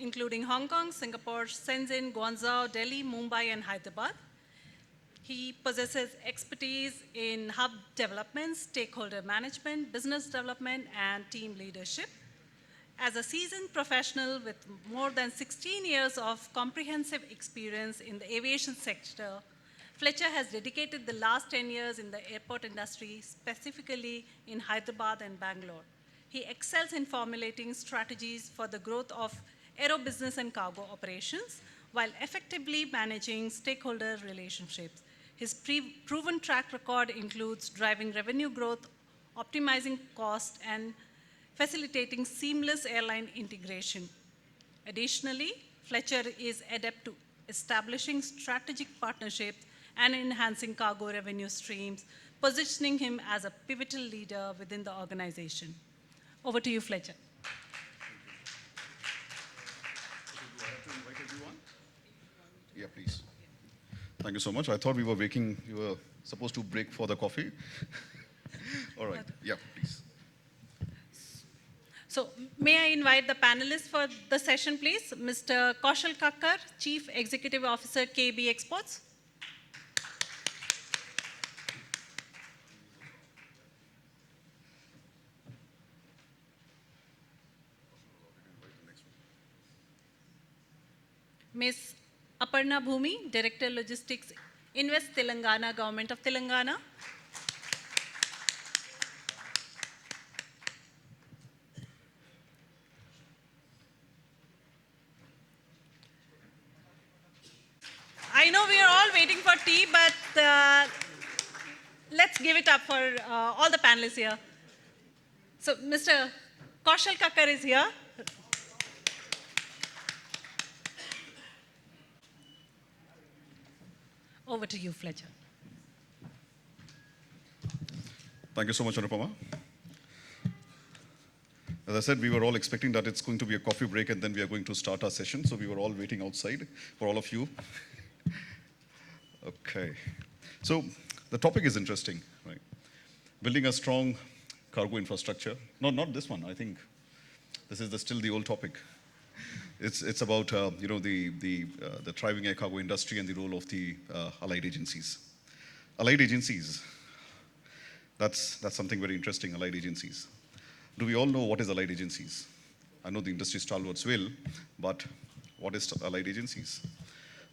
including Hong Kong, Singapore, Shenzhen, Guangzhou, Delhi, Mumbai, and Hyderabad. He possesses expertise in hub development, stakeholder management, business development, and team leadership. As a seasoned professional with more than 16 years of comprehensive experience in the aviation sector, Fletcher has dedicated the last 10 years in the airport industry, specifically in Hyderabad and Bangalore. He excels in formulating strategies for the growth of aero business and cargo operations while effectively managing stakeholder relationships. His proven track record includes driving revenue growth, optimizing cost, and facilitating seamless airline integration. Additionally, Fletcher is adept to establishing strategic partnerships and enhancing cargo revenue streams, positioning him as a pivotal leader within the organization. Over to you, Fletcher. Do I have to invite everyone? Yeah, please. Thank you so much. I thought you were supposed to break for the coffee. All right, yeah, please. So may I invite the panelists for the session, please? Mr. Kaushal Kakkar, Chief Executive Officer, KB Exports. Ms. Aparna Bhumi, Director Logistics, Invest Telangana, Government of Telangana. I know we are all waiting for tea, but let's give it up for all the panelists here. So Mr. Kaushal Kakkar is here. Over to you, Fletcher. Thank you so much, Anupama. As I said, we were all expecting that it's going to be a coffee break and then we are going to start our session. So we were all waiting outside for all of you. Okay. So the topic is interesting, right? Building a strong cargo infrastructure. No, not this one. I think this is still the old topic. It's about the thriving air cargo industry and the role of the allied agencies. Allied agencies. That's something very interesting. Allied agencies. Do we all know what is allied agencies? I know the industry stalwarts will, but what is allied agencies?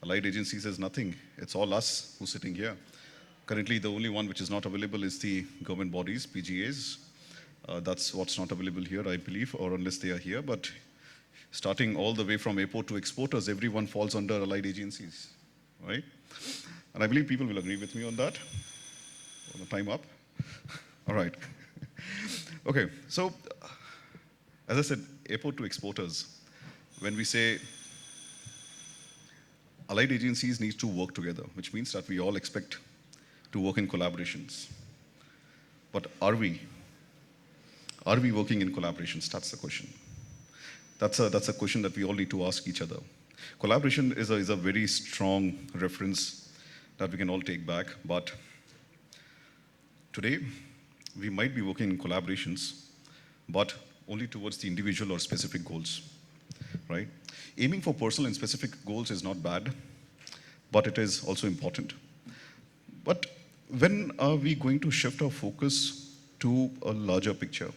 Allied agencies is nothing. It's all us who's sitting here. Currently, the only one which is not available is the government bodies, PGAs. That's what's not available here, I believe, or unless they are here. But starting all the way from airport to exporters, everyone falls under allied agencies, right? And I believe people will agree with me on that. Time up? All right. Okay, so as I said, airport to exporters. When we say allied agencies need to work together, which means that we all expect to work in collaborations. But are we? Are we working in collaborations? That's the question. That's a question that we all need to ask each other. Collaboration is a very strong reference that we can all take back, but today we might be working in collaborations, but only towards the individual or specific goals, right? Aiming for personal and specific goals is not bad, but it is also important. But when are we going to shift our focus to a larger picture?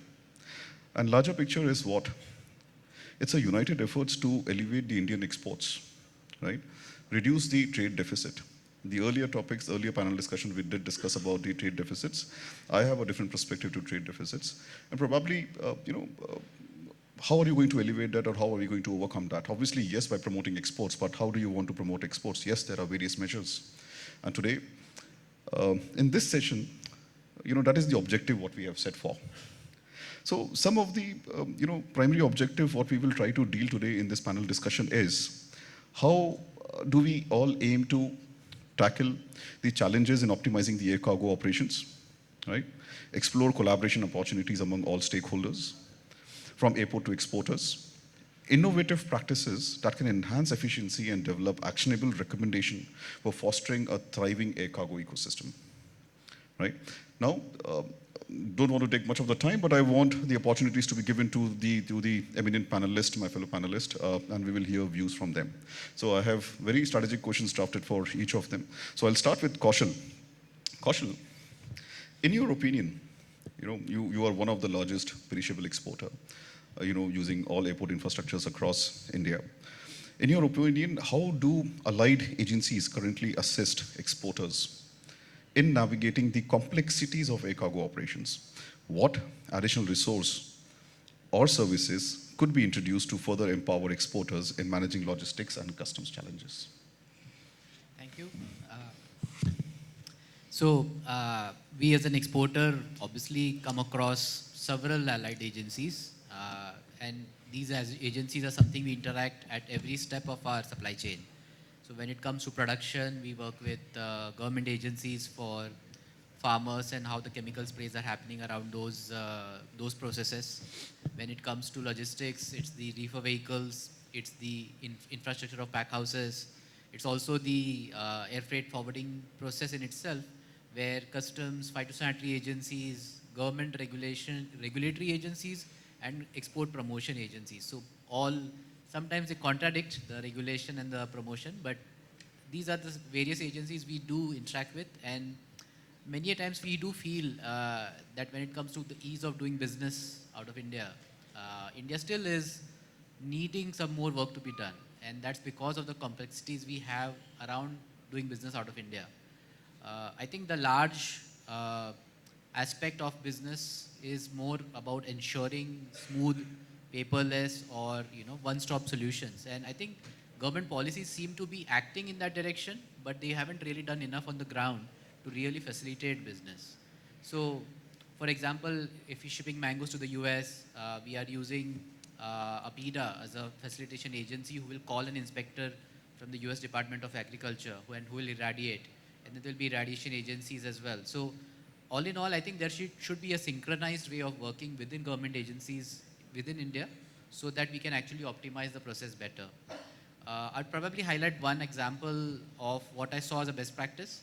And larger picture is what? It's a united efforts to elevate the Indian exports, right? Reduce the trade deficit. The earlier topics, earlier panel discussion, we did discuss about the trade deficits. I have a different perspective to trade deficits. And probably, how are you going to elevate that, or how are you going to overcome that? Obviously, yes, by promoting exports, but how do you want to promote exports? Yes, there are various measures. And today, in this session, that is the objective what we have set for. So some of the primary objective what we will try to deal today in this panel discussion is how do we all aim to tackle the challenges in optimizing the air cargo operations, right? Explore collaboration opportunities among all stakeholders, from airport to exporters, innovative practices that can enhance efficiency and develop actionable recommendation for fostering a thriving air cargo ecosystem, right? Now, don't want to take much of the time, but I want the opportunities to be given to the eminent panelists, my fellow panelists, and we will hear views from them. So I have very strategic questions drafted for each of them. So I'll start with Kaushal. Kaushal, in your opinion, you are one of the largest perishable exporter, using all airport infrastructures across India. In your opinion, how do allied agencies currently assist exporters in navigating the complexities of air cargo operations? What additional resource or services could be introduced to further empower exporters in managing logistics and customs challenges? Thank you. So we as an exporter obviously come across several allied agencies, and these agencies are something we interact at every step of our supply chain. So when it comes to production, we work with government agencies for farmers and how the chemical sprays are happening around those processes. When it comes to logistics, it's the reefer vehicles, it's the infrastructure of pack houses, it's also the air freight forwarding process in itself, where customs, phytosanitary agencies, government regulatory agencies, and export promotion agencies. So sometimes they contradict the regulation and the promotion, but these are the various agencies we do interact with, and many a times we do feel that when it comes to the ease of doing business out of India, India still is needing some more work to be done, and that's because of the complexities we have around doing business out of India. I think the large aspect of business is more about ensuring smooth, paperless, or one-stop solutions. And I think government policies seem to be acting in that direction, but they haven't really done enough on the ground to really facilitate business. So, for example, if you're shipping mangoes to the US, we are using APIDA as a facilitation agency who will call an inspector from the US Department of Agriculture who will irradiate. And then there will be irradiation agencies as well. So all in all, I think there should be a synchronized way of working within government agencies within India so that we can actually optimize the process better. I'd probably highlight one example of what I saw as a best practice.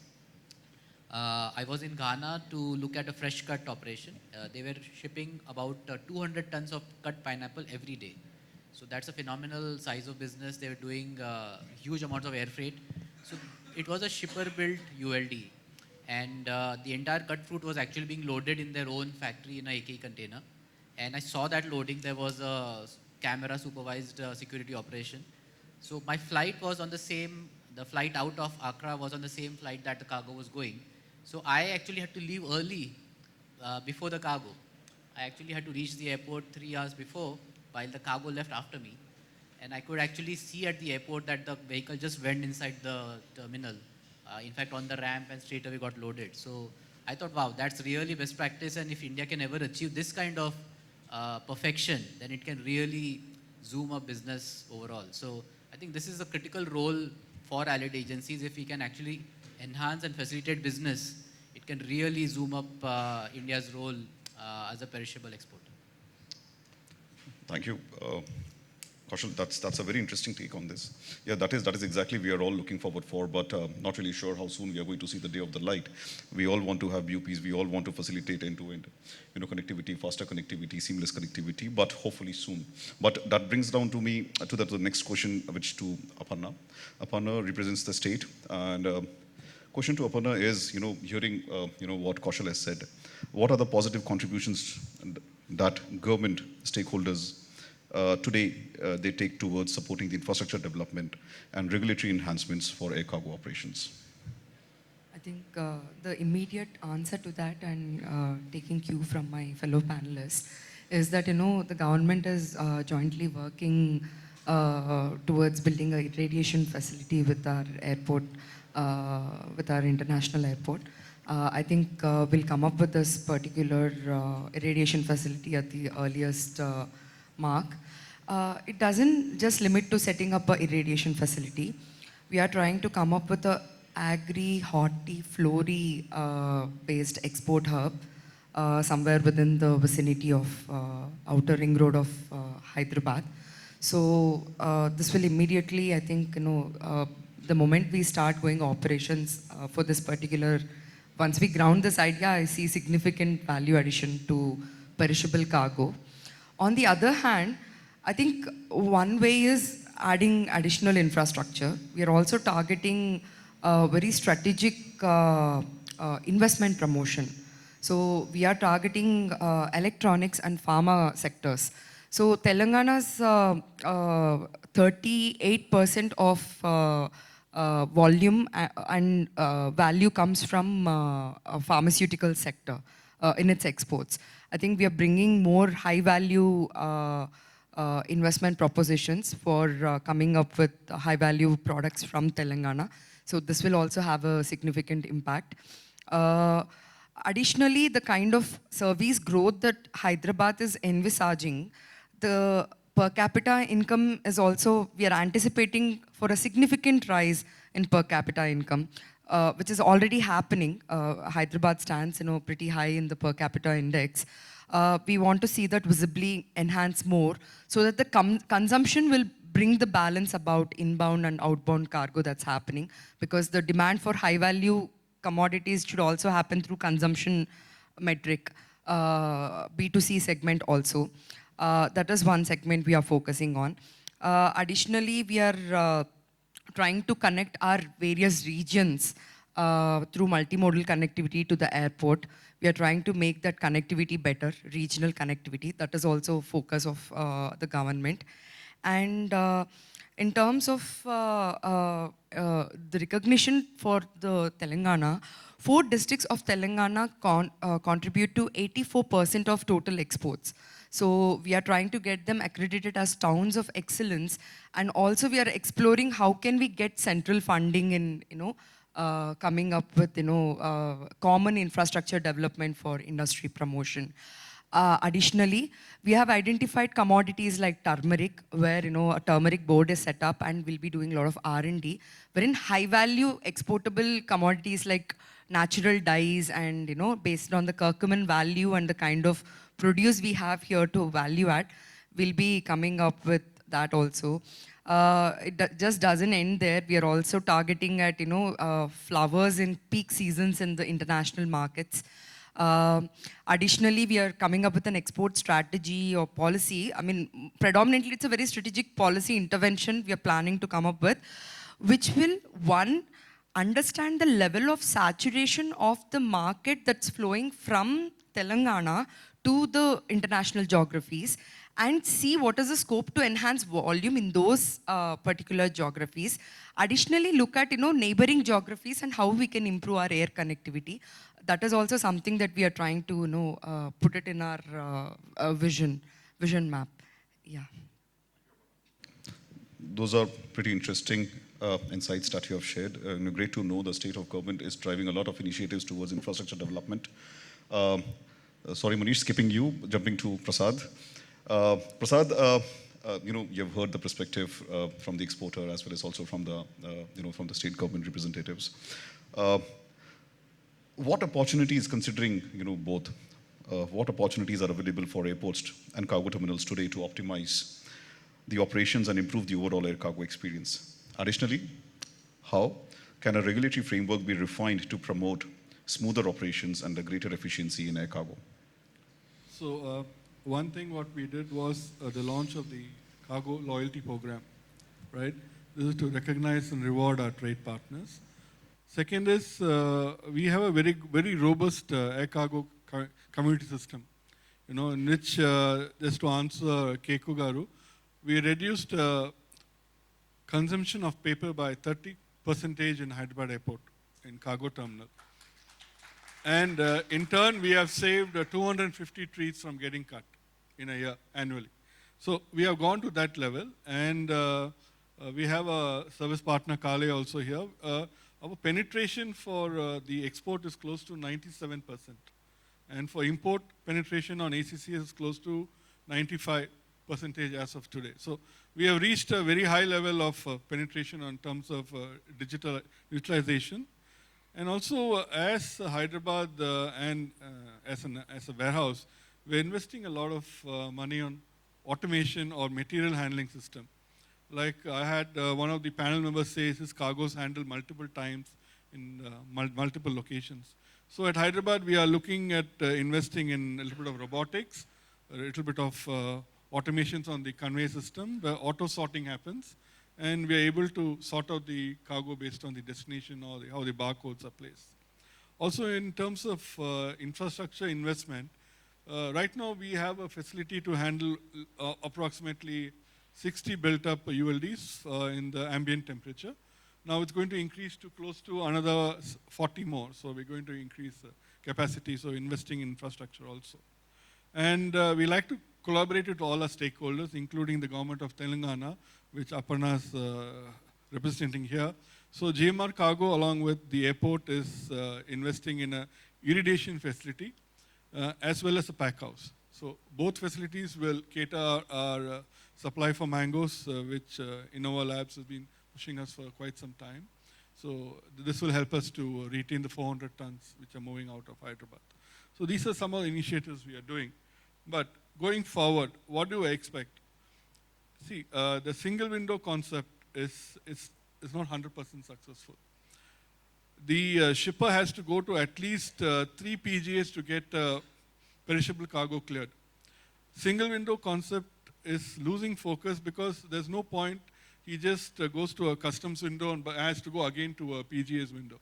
I was in Ghana to look at a fresh cut operation. They were shipping about 200 tons of cut pineapple every day. So that's a phenomenal size of business. They were doing huge amounts of air freight. So it was a shipper-built ULD. And the entire cut fruit was actually being loaded in their own factory in a AK container. And I saw that loading. There was a camera-supervised security operation. So my flight was on the flight out of Accra was on the same flight that the cargo was going. So I actually had to leave early before the cargo. I actually had to reach the airport 3 hours before while the cargo left after me. And I could actually see at the airport that the vehicle just went inside the terminal. In fact, on the ramp, and straight away got loaded. So I thought, wow, that's really best practice. And if India can ever achieve this kind of perfection, then it can really zoom up business overall. So I think this is a critical role for allied agencies. If we can actually enhance and facilitate business, it can really zoom up India's role as a perishable exporter. Thank you. Kaushal, that's a very interesting take on this. Yeah, that is exactly we are all looking forward for, but not really sure how soon we are going to see the day of the light. We all want to have BUPs, we all want to facilitate end-to-end, connectivity, faster connectivity, seamless connectivity, but hopefully soon. But that brings down to me to the next question, which to Aparna. Aparna represents the state, and question to Aparna is, hearing what Kaushal has said, what are the positive contributions that government stakeholders today they take towards supporting the infrastructure development and regulatory enhancements for air cargo operations? I think the immediate answer to that, and taking cue from my fellow panelists, is that the government is jointly working towards building a irradiation facility with our airport, with our international airport. I think we'll come up with this particular irradiation facility at the earliest mark. It doesn't just limit to setting up an irradiation facility. We are trying to come up with a hortiflory based export hub somewhere within the vicinity of outer ring road of Hyderabad. So this will immediately, I think, the moment we start going operations for this particular once we ground this idea, I see significant value addition to perishable cargo. On the other hand, I think one way is adding additional infrastructure. We are also targeting very strategic investment promotion. So we are targeting electronics and pharma sectors. So Telangana's 38% of volume and value comes from pharmaceutical sector in its exports. I think we are bringing more high value investment propositions for coming up with high value products from Telangana. So this will also have a significant impact. Additionally, the kind of service growth that Hyderabad is envisaging, the per capita income is also, we are anticipating for a significant rise in per capita income, which is already happening. Hyderabad stands, pretty high in the per capita index. We want to see that visibly enhance more so that the consumption will bring the balance about inbound and outbound cargo that's happening, because the demand for high value commodities should also happen through consumption metric, B2C segment also. That is one segment we are focusing on. Additionally, we are trying to connect our various regions through multimodal connectivity to the airport. We are trying to make that connectivity better, regional connectivity. That is also a focus of the government. And in terms of the recognition for the Telangana, 4 districts of Telangana contribute to 84% of total exports. So we are trying to get them accredited as towns of excellence, and also we are exploring how can we get central funding in, coming up with, common infrastructure development for industry promotion. Additionally, we have identified commodities like turmeric, where a turmeric board is set up, and we'll be doing a lot of R&D, wherein high value exportable commodities like natural dyes and based on the curcumin value and the kind of produce we have here to value add, we'll be coming up with that also. It just doesn't end there. We are also targeting at flowers in peak seasons in the international markets. Additionally, we are coming up with an export strategy or policy. I mean, predominantly it's a very strategic policy intervention we are planning to come up with, which will, one, understand the level of saturation of the market that's flowing from Telangana to the international geographies, and see what is the scope to enhance volume in those particular geographies. Additionally, look at neighboring geographies and how we can improve our air connectivity. That is also something that we are trying to put it in our vision map. Yeah. Those are pretty interesting insights that you have shared. Great to know the state of government is driving a lot of initiatives towards infrastructure development. Sorry, Manish, skipping you, jumping to Prasad. Prasad, you've heard the perspective from the exporter as well as also from the, from the state government representatives. What opportunities, considering both, what opportunities are available for airports and cargo terminals today to optimize the operations and improve the overall air cargo experience? Additionally, how can a regulatory framework be refined to promote smoother operations and a greater efficiency in air cargo? So one thing what we did was the launch of the cargo loyalty program, right? This is to recognize and reward our trade partners. Second is we have a very robust air cargo community system, in which, just to answer Keku Garu, we reduced consumption of paper by 30% in Hyderabad Airport, in cargo terminal. And in turn, we have saved 250 trees from getting cut in a year annually. So we have gone to that level, and we have a service partner, Kale, also here. Our penetration for the export is close to 97%. And for import, penetration on ACC is close to 95% as of today. So we have reached a very high level of penetration in terms of digital utilization. And also, as Hyderabad and as a warehouse, we're investing a lot of money on automation or material handling system. Like I had one of the panel members say his cargoes handle multiple times in multiple locations. So at Hyderabad, we are looking at investing in a little bit of robotics, a little bit of automations on the conveyor system, where auto sorting happens, and we are able to sort out the cargo based on the destination or how the barcodes are placed. Also, in terms of infrastructure investment, right now we have a facility to handle approximately 60 built up ULDs in the ambient temperature. Now it's going to increase to close to another 40 more. So we're going to increase capacity, so investing in infrastructure also. And we like to collaborate with all our stakeholders, including the government of Telangana, which Aparna is representing here. So GMR Cargo, along with the airport, is investing in a irrigation facility as well as a pack house. So both facilities will cater our supply for mangoes, which Innova Labs has been pushing us for quite some time. So this will help us to retain the 400 tons which are moving out of Hyderabad. So these are some of the initiatives we are doing. But going forward, what do I expect? See, the single window concept is not 100% successful. The shipper has to go to at least 3 PGAs to get perishable cargo cleared. Single window concept is losing focus because there's no point. He just goes to a customs window and has to go again to a PGA's window.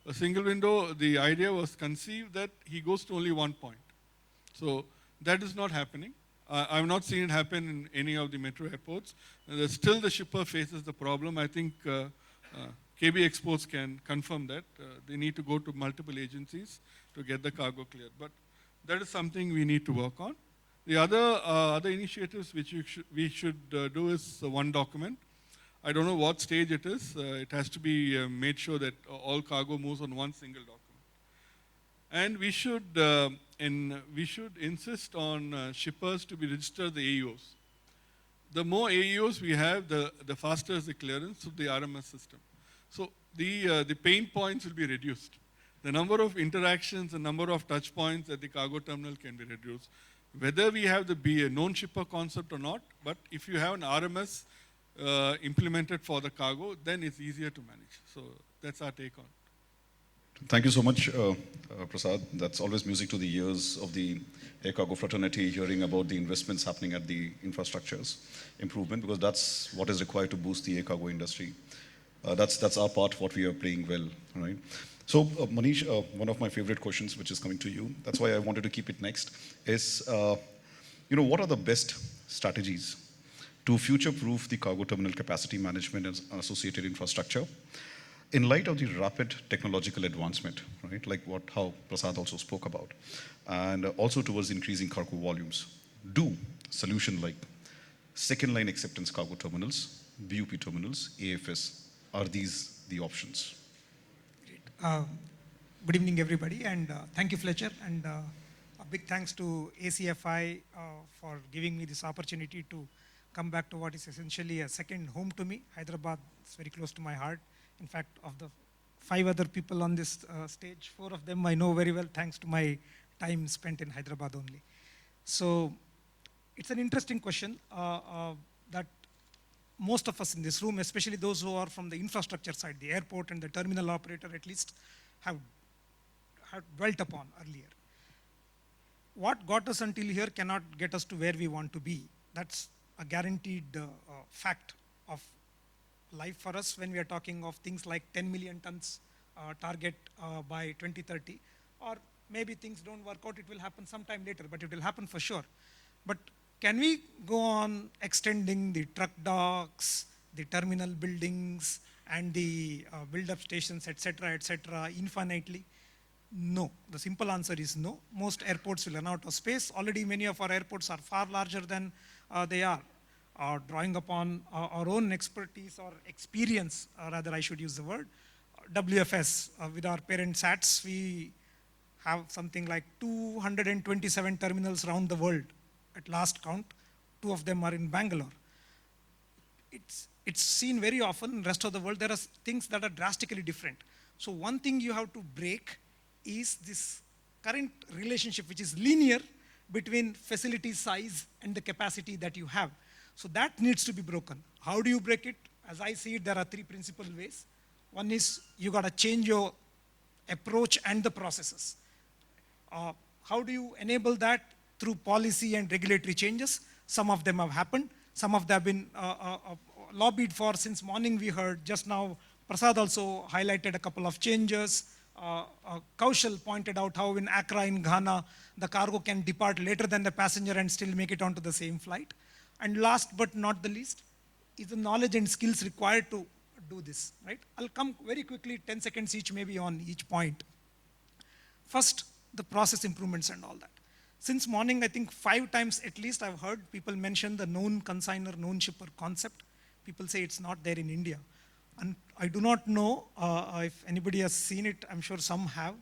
A single window, the idea was conceived that he goes to only one point. So that is not happening. I've not seen it happen in any of the metro airports. Still the shipper faces the problem. I think KB Exports can confirm that. They need to go to multiple agencies to get the cargo cleared. But that is something we need to work on. The other initiatives which we should do is one document. I don't know what stage it is. It has to be made sure that all cargo moves on one single document. And we should insist on shippers to be registered the AEOs. The more AEOs we have, the faster is the clearance of the RMS system. So the pain points will be reduced. The number of interactions, the number of touch points at the cargo terminal can be reduced. Whether we have the known shipper concept or not, but if you have an RMS implemented for the cargo, then it's easier to manage. So that's our take on it. Thank you so much, Prasad. That's always music to the ears of the air cargo fraternity, hearing about the investments happening at the infrastructures improvement, because that's what is required to boost the air cargo industry. That's our part, what we are playing well, right? So, Manish, one of my favorite questions, which is coming to you, that's why I wanted to keep it next, is, what are the best strategies to future-proof the cargo terminal capacity management and associated infrastructure in light of the rapid technological advancement, right? Like how Prasad also spoke about, and also towards increasing cargo volumes. Do solution like second line acceptance cargo terminals, BUP terminals, AFS, are these the options? Good evening, everybody, and thank you, Fletcher, and a big thanks to ACFI for giving me this opportunity to come back to what is essentially a second home to me. Hyderabad is very close to my heart. In fact, of the 5 other people on this stage, 4 of them I know very well thanks to my time spent in Hyderabad only. So it's an interesting question that most of us in this room, especially those who are from the infrastructure side, the airport and the terminal operator at least, have dwelt upon earlier. What got us until here cannot get us to where we want to be. That's a guaranteed fact of life for us when we are talking of things like 10 million tons target by 2030. Or maybe things don't work out, it will happen sometime later, but it will happen for sure. But can we go on extending the truck docks, the terminal buildings, and the build-up stations, etc., infinitely? No. The simple answer is no. Most airports will run out of space. Already many of our airports are far larger than they are. Drawing upon our own expertise or experience, rather I should use the word, WFS, with our parent SATs, we have something like 227 terminals around the world. At last count, 2 of them are in Bangalore. It's seen very often in the rest of the world. There are things that are drastically different. So one thing you have to break is this current relationship, which is linear between facility size and the capacity that you have. So that needs to be broken. How do you break it? As I see it, there are 3 principal ways. One is you got to change your approach and the processes. How do you enable that? Through policy and regulatory changes. Some of them have happened. Some of them have been lobbied for since morning. We heard just now, Prasad also highlighted a couple of changes. Kaushal pointed out how in Accra in Ghana, the cargo can depart later than the passenger and still make it onto the same flight. And last but not the least, is the knowledge and skills required to do this, right? I'll come very quickly, 10 seconds each maybe on each point. First, the process improvements and all that. Since morning, I think 5 times at least I've heard people mention the known consignor, known shipper concept. People say it's not there in India. And I do not know if anybody has seen it. I'm sure some have.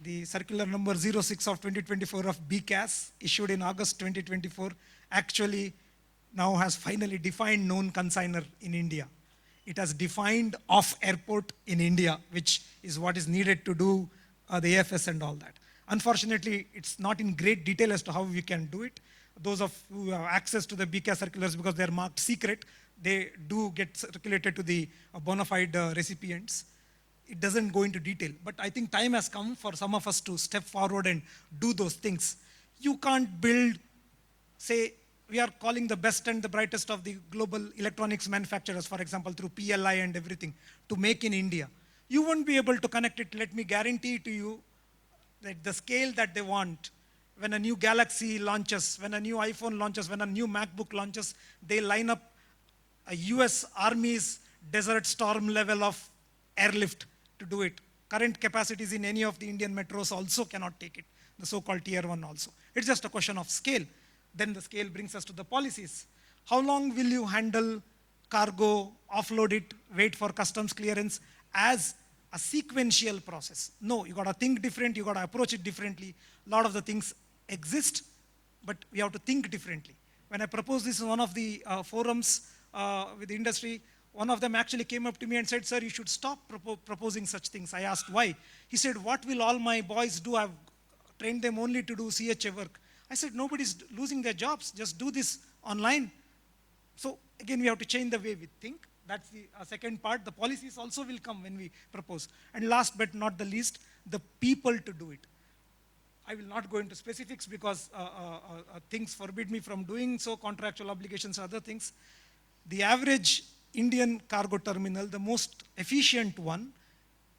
The circular number 06 of 2024 of BCAS, issued in August 2024, actually now has finally defined known consignor in India. It has defined off-airport in India, which is what is needed to do the AFS and all that. Unfortunately, it's not in great detail as to how we can do it. Those of who have access to the BCAS circulars, because they're marked secret, they do get circulated to the bona fide recipients. It doesn't go into detail, but I think time has come for some of us to step forward and do those things. You can't build, say, we are calling the best and the brightest of the global electronics manufacturers, for example, through PLI and everything, to make in India. You won't be able to connect it. Let me guarantee to you that the scale that they want, when a new Galaxy launches, when a new iPhone launches, when a new MacBook launches, they line up a US Army's Desert Storm level of airlift to do it. Current capacities in any of the Indian metros also cannot take it, the so-called tier 1 also. It's just a question of scale. Then the scale brings us to the policies. How long will you handle cargo, offload it, wait for customs clearance as a sequential process? No, you gotta think different, you gotta approach it differently. A lot of the things exist, but we have to think differently. When I proposed this in one of the forums with the industry, one of them actually came up to me and said, sir, you should stop proposing such things. I asked why. He said, what will all my boys do? I've trained them only to do CHA work. I said, nobody's losing their jobs. Just do this online. So again, we have to change the way we think. That's the second part. The policies also will come when we propose. And last but not the least, the people to do it. I will not go into specifics because things forbid me from doing so, contractual obligations, other things. The average Indian cargo terminal, the most efficient one,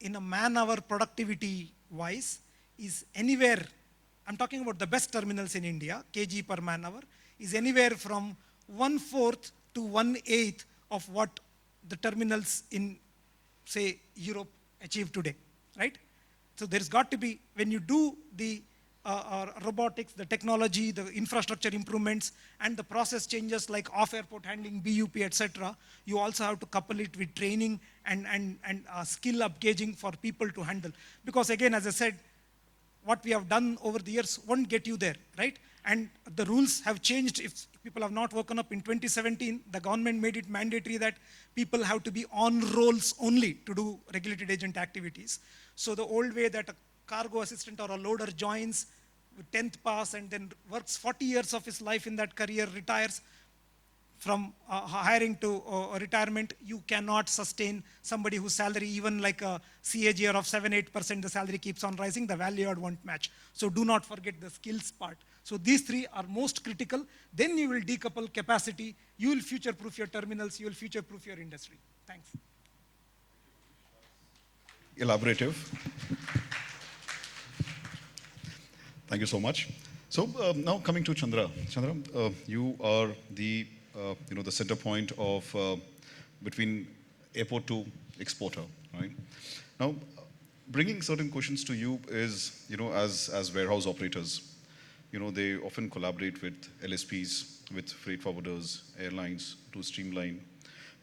in a man-hour productivity wise, is anywhere, I'm talking about the best terminals in India, kg per man-hour, is anywhere from 1/4 to 1/8 of what the terminals in, say, Europe achieve today, right? So there's got to be, when you do the robotics, the technology, the infrastructure improvements, and the process changes like off-airport handling, BUP, etc., you also have to couple it with training and skill upgauging for people to handle. Because again, as I said, what we have done over the years won't get you there, right? And the rules have changed. If people have not woken up in 2017, the government made it mandatory that people have to be on rolls only to do regulated agent activities. So the old way that a cargo assistant or a loader joins with 10th pass and then works 40 years of his life in that career, retires, from hiring to retirement, you cannot sustain somebody whose salary, even like a CAGR of 7-8%, the salary keeps on rising, the value add won't match. So do not forget the skills part. So these three are most critical. Then you will decouple capacity, you will future-proof your terminals, you will future-proof your industry. Thanks. Elaborative. Thank you so much. So now coming to Chandra. Chandra, you are the the center point of between airport to exporter, right? Now, bringing certain questions to you is, as warehouse operators, they often collaborate with LSPs, with freight forwarders, airlines to streamline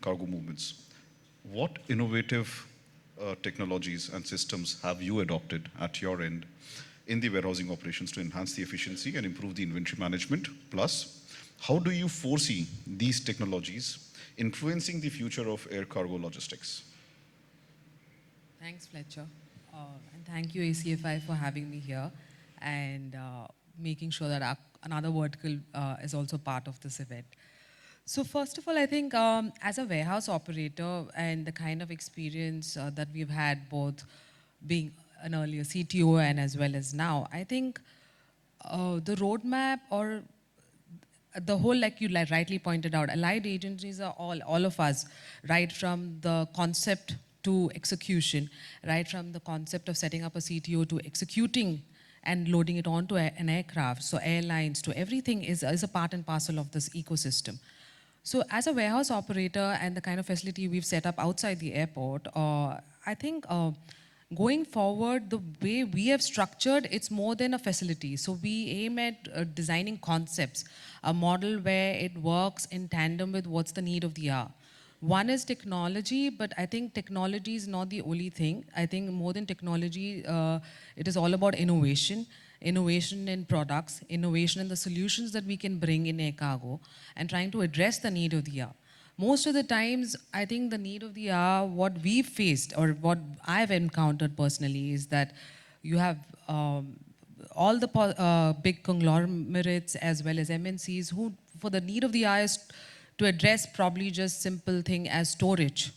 cargo movements. What innovative technologies and systems have you adopted at your end in the warehousing operations to enhance the efficiency and improve the inventory management? Plus, how do you foresee these technologies influencing the future of air cargo logistics? Thanks, Fletcher. And thank you, ACFI, for having me here and making sure that another vertical is also part of this event. So first of all, I think as a warehouse operator and the kind of experience that we've had both being an earlier CTO and as well as now, I think the roadmap or the whole, like you rightly pointed out, allied agencies are all of us, right from the concept to execution, right from the concept of setting up a CTO to executing and loading it onto an aircraft. So airlines to everything is a part and parcel of this ecosystem. So as a warehouse operator and the kind of facility we've set up outside the airport, I think going forward, the way we have structured, it's more than a facility. So we aim at designing concepts, a model where it works in tandem with what's the need of the hour. One is technology, but I think technology is not the only thing. I think more than technology, it is all about innovation. Innovation in products, innovation in the solutions that we can bring in air cargo, and trying to address the need of the hour. Most of the times, I think the need of the hour, what we've faced or what I've encountered personally is that you have all the big conglomerates as well as MNCs who, for the need of the hour, is to address probably just simple thing as storage.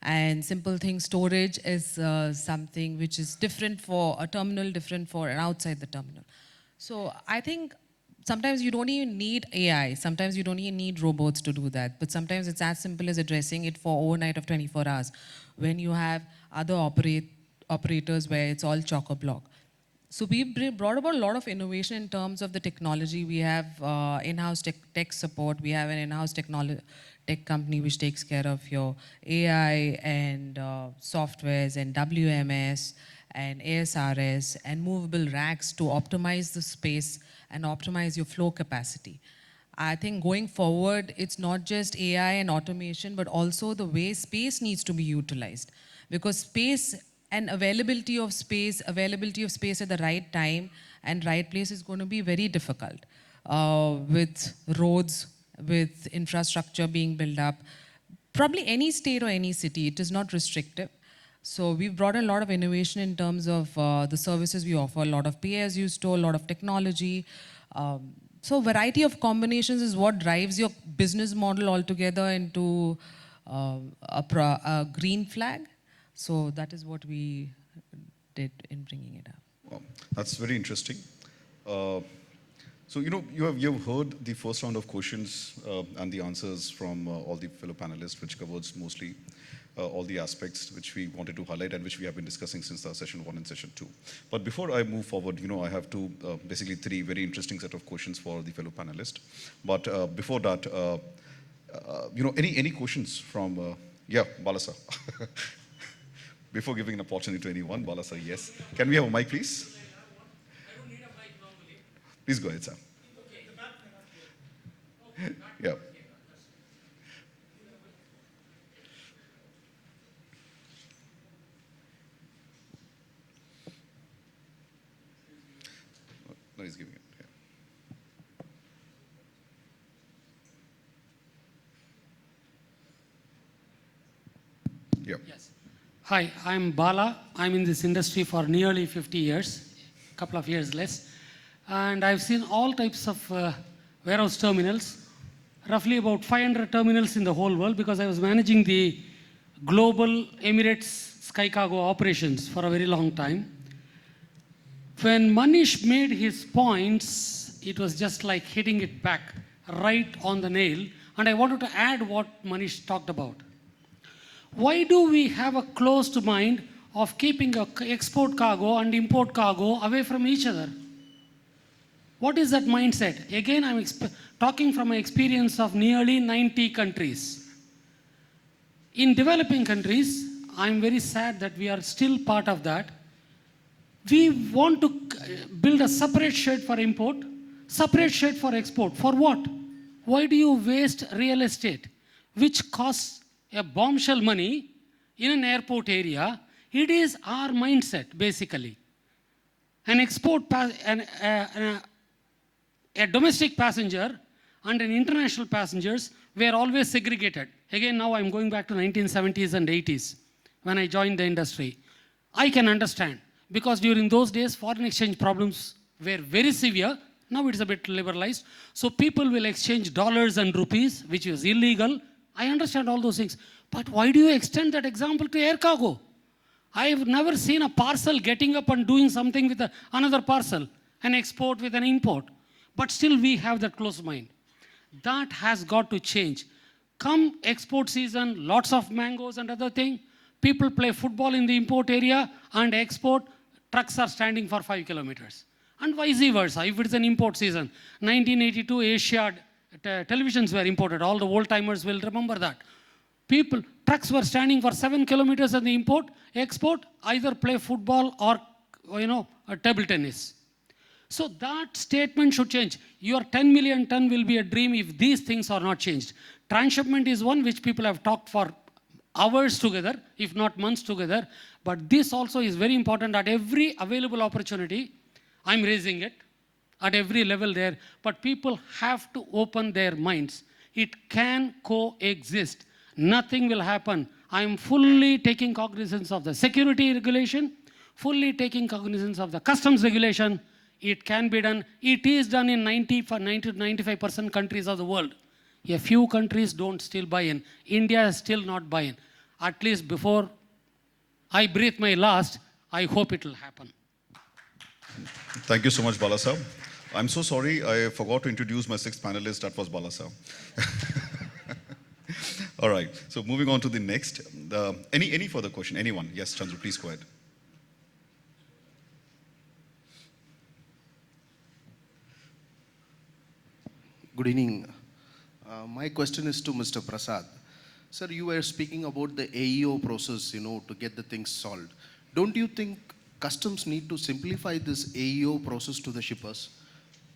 And simple thing storage is something which is different for a terminal, different for an outside the terminal. So I think sometimes you don't even need AI. Sometimes you don't even need robots to do that. But sometimes it's as simple as addressing it for overnight of 24 hours when you have other operators where it's all chock-a-block. So we've brought about a lot of innovation in terms of the technology. We have in-house tech support. We have an in-house tech company which takes care of your AI and softwares and WMS and ASRS and movable racks to optimize the space and optimize your flow capacity. I think going forward, it's not just AI and automation, but also the way space needs to be utilized. Because space and availability of space at the right time and right place is going to be very difficult with roads, with infrastructure being built up. Probably any state or any city, it is not restrictive. So we've brought a lot of innovation in terms of the services we offer, a lot of pay-as-you store, a lot of technology. So variety of combinations is what drives your business model altogether into a green flag. So that is what we did in bringing it up. Well, that's very interesting. So, you've heard the first round of questions and the answers from all the fellow panelists, which covers mostly all the aspects which we wanted to highlight and which we have been discussing since our session 1 and session 2. But before I move forward, I have basically 3 very interesting set of questions for the fellow panelists. But before that, any questions from, Balasa. Before giving an opportunity to anyone, Balasa, yes. Can we have a mic, please? I don't need a mic normally. Please go ahead, sir. Yeah. No, he's giving it. Yeah. Yes. Hi, I'm Bala. I'm in this industry for nearly 50 years, a couple of years less. And I've seen all types of warehouse terminals, roughly about 500 terminals in the whole world, because I was managing the global Emirates Sky Cargo operations for a very long time. When Manish made his points, it was just like hitting it back right on the nail. And I wanted to add what Manish talked about. Why do we have a closed mind of keeping export cargo and import cargo away from each other? What is that mindset? Again, I'm talking from my experience of nearly 90 countries. In developing countries, I'm very sad that we are still part of that. We want to build a separate shed for import, separate shed for export. For what? Why do you waste real estate, which costs a bombshell money in an airport area? It is our mindset, basically. An export, a domestic passenger and an international passengers were always segregated. Again, now I'm going back to 1970s and 80s when I joined the industry. I can understand, because during those days, foreign exchange problems were very severe. Now it's a bit liberalized. So people will exchange dollars and rupees, which was illegal. I understand all those things. But why do you extend that example to air cargo? I've never seen a parcel getting up and doing something with another parcel, an export with an import. But still we have that close mind. That has got to change. Come export season, lots of mangoes and other thing, people play football in the import area and export, trucks are standing for 5 kilometers. And vice versa, if it's an import season. 1982 Asiad televisions were imported. All the old-timers will remember that. Trucks were standing for 7 kilometers in the export, either play football or, table tennis. So that statement should change. Your 10 million ton will be a dream if these things are not changed. Transshipment is one which people have talked for hours together, if not months together. But this also is very important. At every available opportunity, I'm raising it at every level there. But people have to open their minds. It can coexist. Nothing will happen. I'm fully taking cognizance of the security regulation, fully taking cognizance of the customs regulation. It can be done. It is done in 95% countries of the world. A few countries don't still buy in. India is still not buying. At least before I breathe my last, I hope it will happen. Thank you so much, Bala Saab. I'm so sorry, I forgot to introduce my sixth panelist. That was Bala Saab. All right, so moving on to the next. Any further question? Anyone? Yes, Chandru, please go ahead. Good evening. My question is to Mr. Prasad. Sir, you were speaking about the AEO process, to get the things solved. Don't you think customs need to simplify this AEO process to the shippers?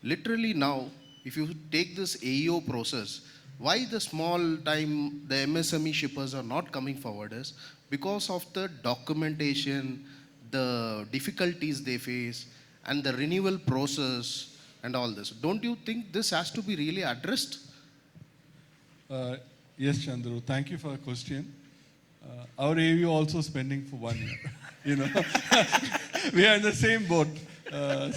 Literally now, if you take this AEO process, why the small time, the MSME shippers are not coming forward is because of the documentation, the difficulties they face, and the renewal process and all this. Don't you think this has to be really addressed? Yes, Chandru, thank you for the question. Our AU also spending for 1 year. We are in the same boat.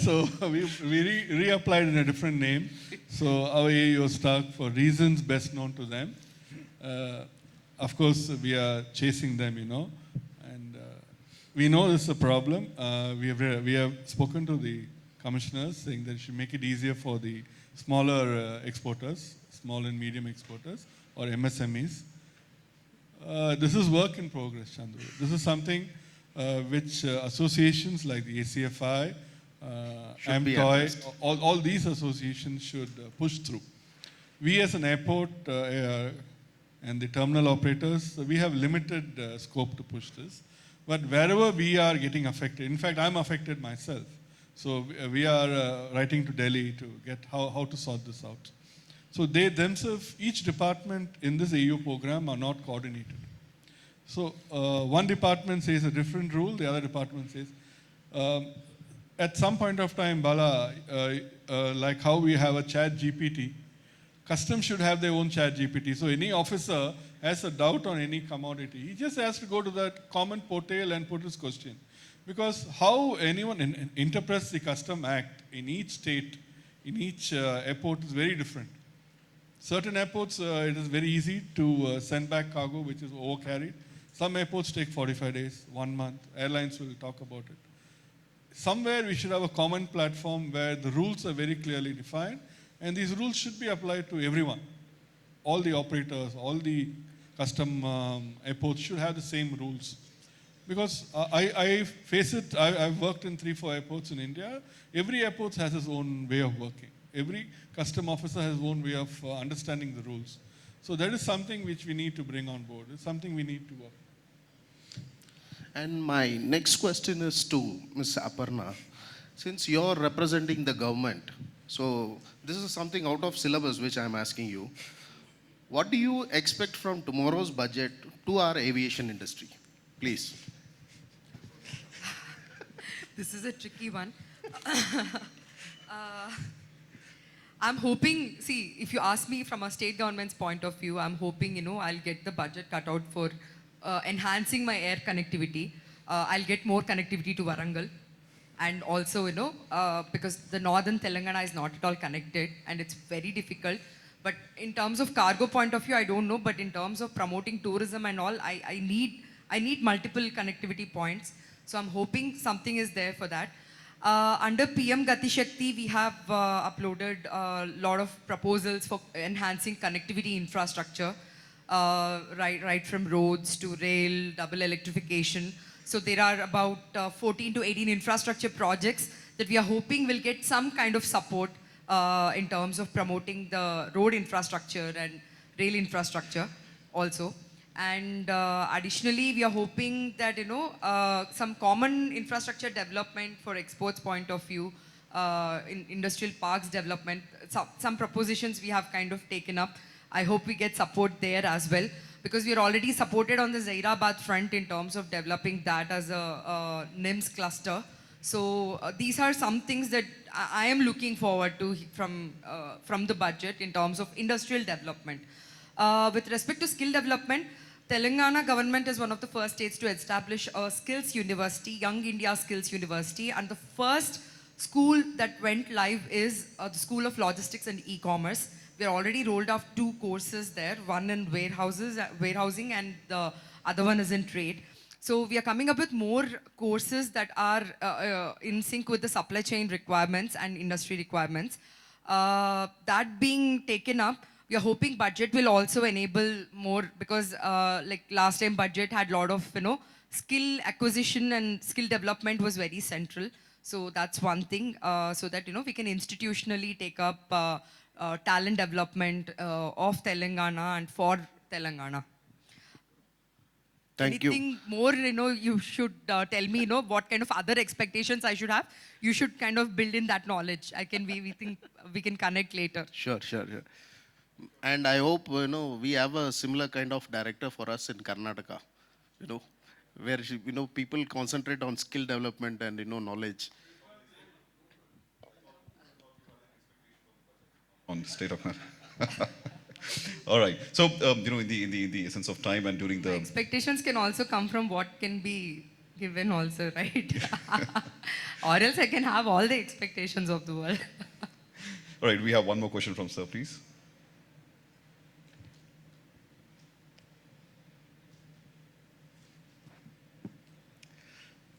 So we reapplied in a different name. So our AU was stuck for reasons best known to them. Of course, we are chasing them, and we know this is a problem. We have spoken to the commissioners saying that it should make it easier for the smaller exporters, small and medium exporters, or MSMEs. This is work in progress, Chandru. This is something which associations like the ACFI, AMTOI, all these associations should push through. We as an airport and the terminal operators, we have limited scope to push this. But wherever we are getting affected, in fact, I'm affected myself. So we are writing to Delhi to get how to sort this out. So they themselves, each department in this AU program are not coordinated. So one department says a different rule, the other department says. At some point of time, Bala, like how we have a chat GPT, customs should have their own chat GPT. So any officer has a doubt on any commodity, he just has to go to that common portal and put his question. Because how anyone interprets the Custom Act in each state, in each airport is very different. Certain airports, it is very easy to send back cargo which is overcarried. Some airports take 45 days, 1 month. Airlines will talk about it. Somewhere we should have a common platform where the rules are very clearly defined, and these rules should be applied to everyone. All the operators, all the custom airports should have the same rules. Because I face it, I've worked in 3-4 airports in India. Every airport has its own way of working. Every custom officer has his own way of understanding the rules. So that is something which we need to bring on board. It's something we need to work. And my next question is to Ms. Aparna. Since you're representing the government, so this is something out of syllabus which I'm asking you. What do you expect from tomorrow's budget to our aviation industry? Please. This is a tricky one. I'm hoping, see, if you ask me from a state government's point of view, I'm hoping, I'll get the budget cut out for enhancing my air connectivity. I'll get more connectivity to Warangal. And also, because the northern Telangana is not at all connected and it's very difficult. But in terms of cargo point of view, I don't know. But in terms of promoting tourism and all, I I need multiple connectivity points. So I'm hoping something is there for that. Under PM Gati Shakti, we have uploaded a lot of proposals for enhancing connectivity infrastructure, right from roads to rail, double electrification. So there are about 14 to 18 infrastructure projects that we are hoping will get some kind of support in terms of promoting the road infrastructure and rail infrastructure also. And additionally, we are hoping that, some common infrastructure development for exports point of view, in industrial parks development, some propositions we have kind of taken up. I hope we get support there as well, because we are already supported on the Zairabad front in terms of developing that as a NIMS cluster. So these are some things that I am looking forward to from the budget in terms of industrial development. With respect to skill development, Telangana government is one of the first states to establish a skills university, Young India Skills University, and the first school that went live is the School of Logistics and E-commerce. We are already rolled off 2 courses there, one in warehousing, and the other one is in trade. So we are coming up with more courses that are in sync with the supply chain requirements and industry requirements. That being taken up, we are hoping budget will also enable more, because like last time budget had a lot of, skill acquisition and skill development was very central. So that's one thing, so that, we can institutionally take up talent development of Telangana and for Telangana. Thank you. Anything more, you should tell me, what kind of other expectations I should have. You should kind of build in that knowledge. We think we can connect later. Sure. And I hope, we have a similar kind of director for us in Karnataka, where, people concentrate on skill development and, knowledge. On state of all right. So, in the essence of time and during the Expectations can also come from what can be given also, right? Or else I can have all the expectations of the world. all right, we have one more question from sir, please.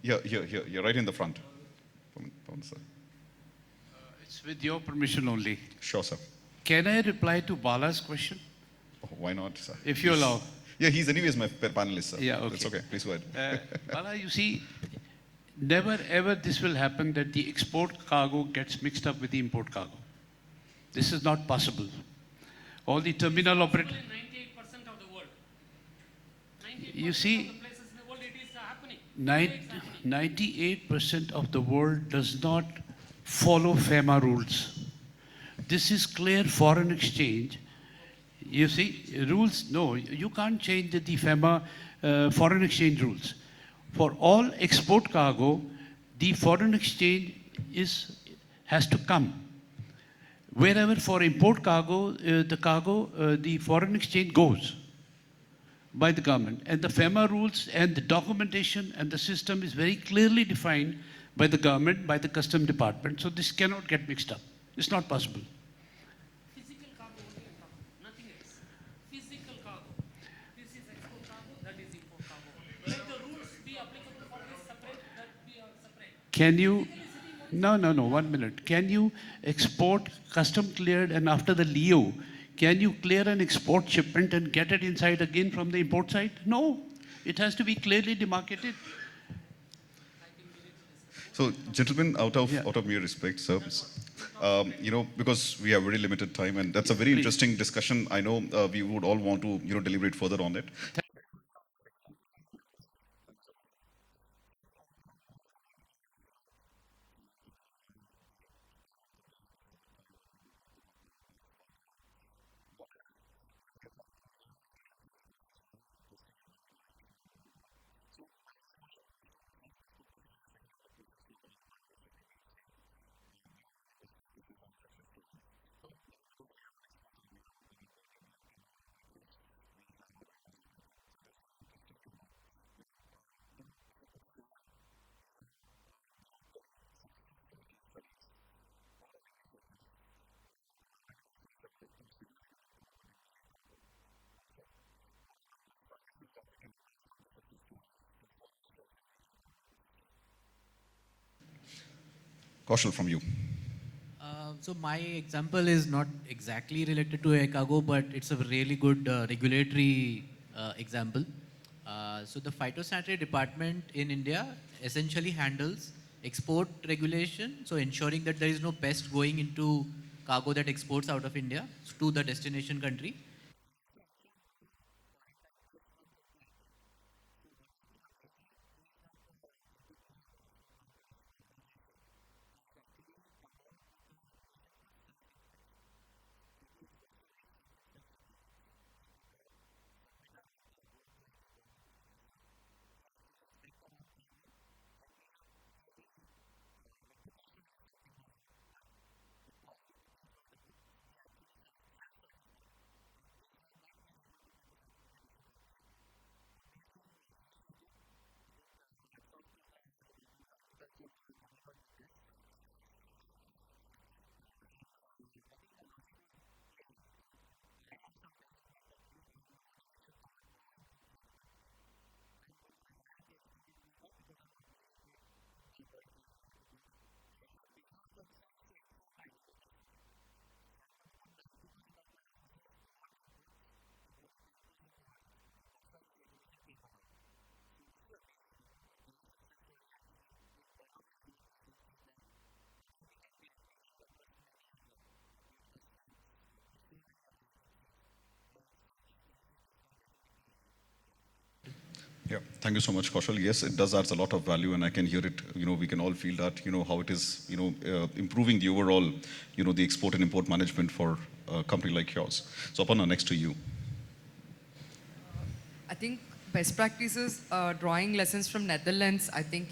You're right in the front. Pawan sir. It's with your permission only. Sure, sir. Can I reply to Bala's question? Oh, why not, sir? If you allow. Yeah, he's anyways my panelist, sir. Yeah, okay. It's okay. Please go ahead. Bala, you see, never ever this will happen that the export cargo gets mixed up with the import cargo. This is not possible. All the terminal operators. 98% of the world. 98% You see, of the places in the world it is happening. 98% of the world does not follow FEMA rules. This is clear foreign exchange. You see, rules, no, you can't change the FEMA foreign exchange rules. For all export cargo, the foreign exchange has to come. Wherever for import cargo, the foreign exchange goes by the government. And the FEMA rules and the documentation and the system is very clearly defined by the government, by the custom department. So this cannot get mixed up. It's not possible. Physical cargo only I'm talking, nothing else. Physical cargo. This is export cargo, that is import cargo. Let the rules be applicable for this separate, that be separate. Can you, no, 1 minute. Can you export custom cleared and after the Leo, can you clear an export shipment and get it inside again from the import side? No, it has to be clearly demarcated. So, gentlemen, out of mere respect, sir, because we have very limited time, and that's a very interesting discussion. I know we would all want to, deliberate further on it. Kaushal, from you. So my example is not exactly related to air cargo, but it's a really good regulatory example. So the phytosanitary department in India essentially handles export regulation, so ensuring that there is no pest going into cargo that exports out of India to the destination country. Yeah, thank you so much, Kaushal. Yes, it does adds a lot of value, and I can hear it. We can all feel that. How it is. Improving the overall, the export and import management for a company like yours. So, Aparna, next to you. I think best practices, drawing lessons from Netherlands. I think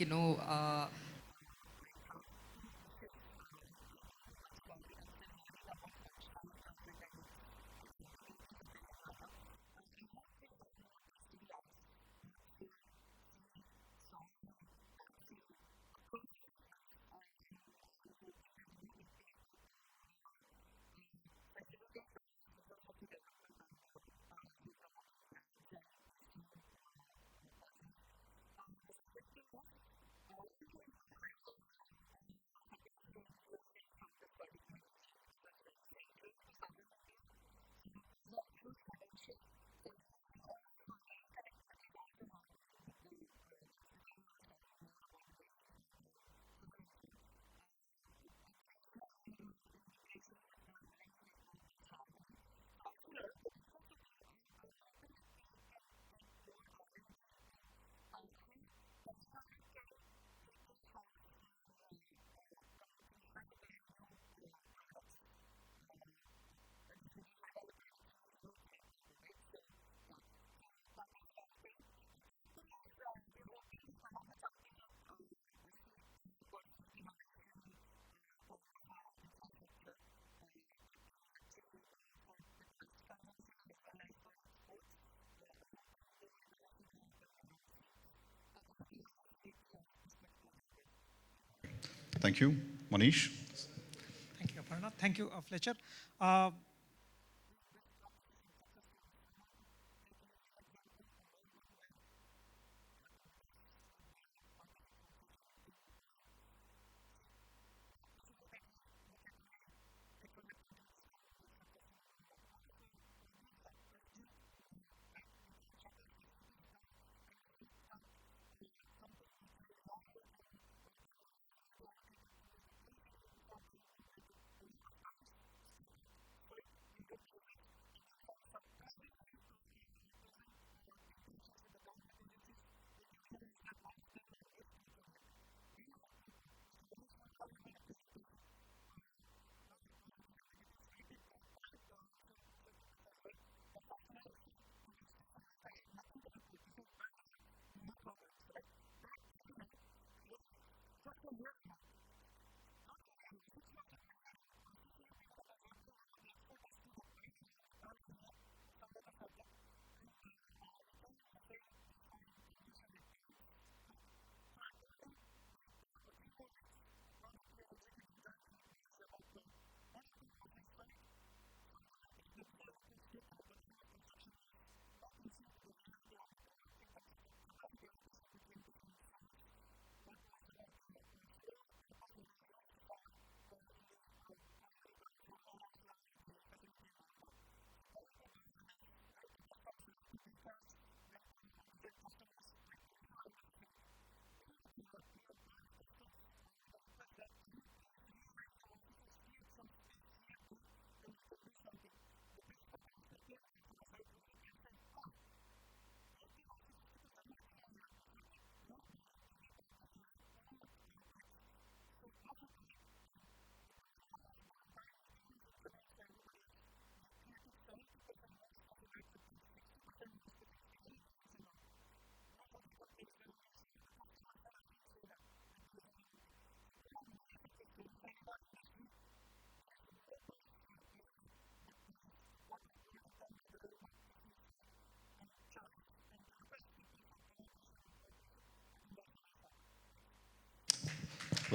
Thank you, Manish. Thank you, Aparna. Thank you, Fletcher. Uh,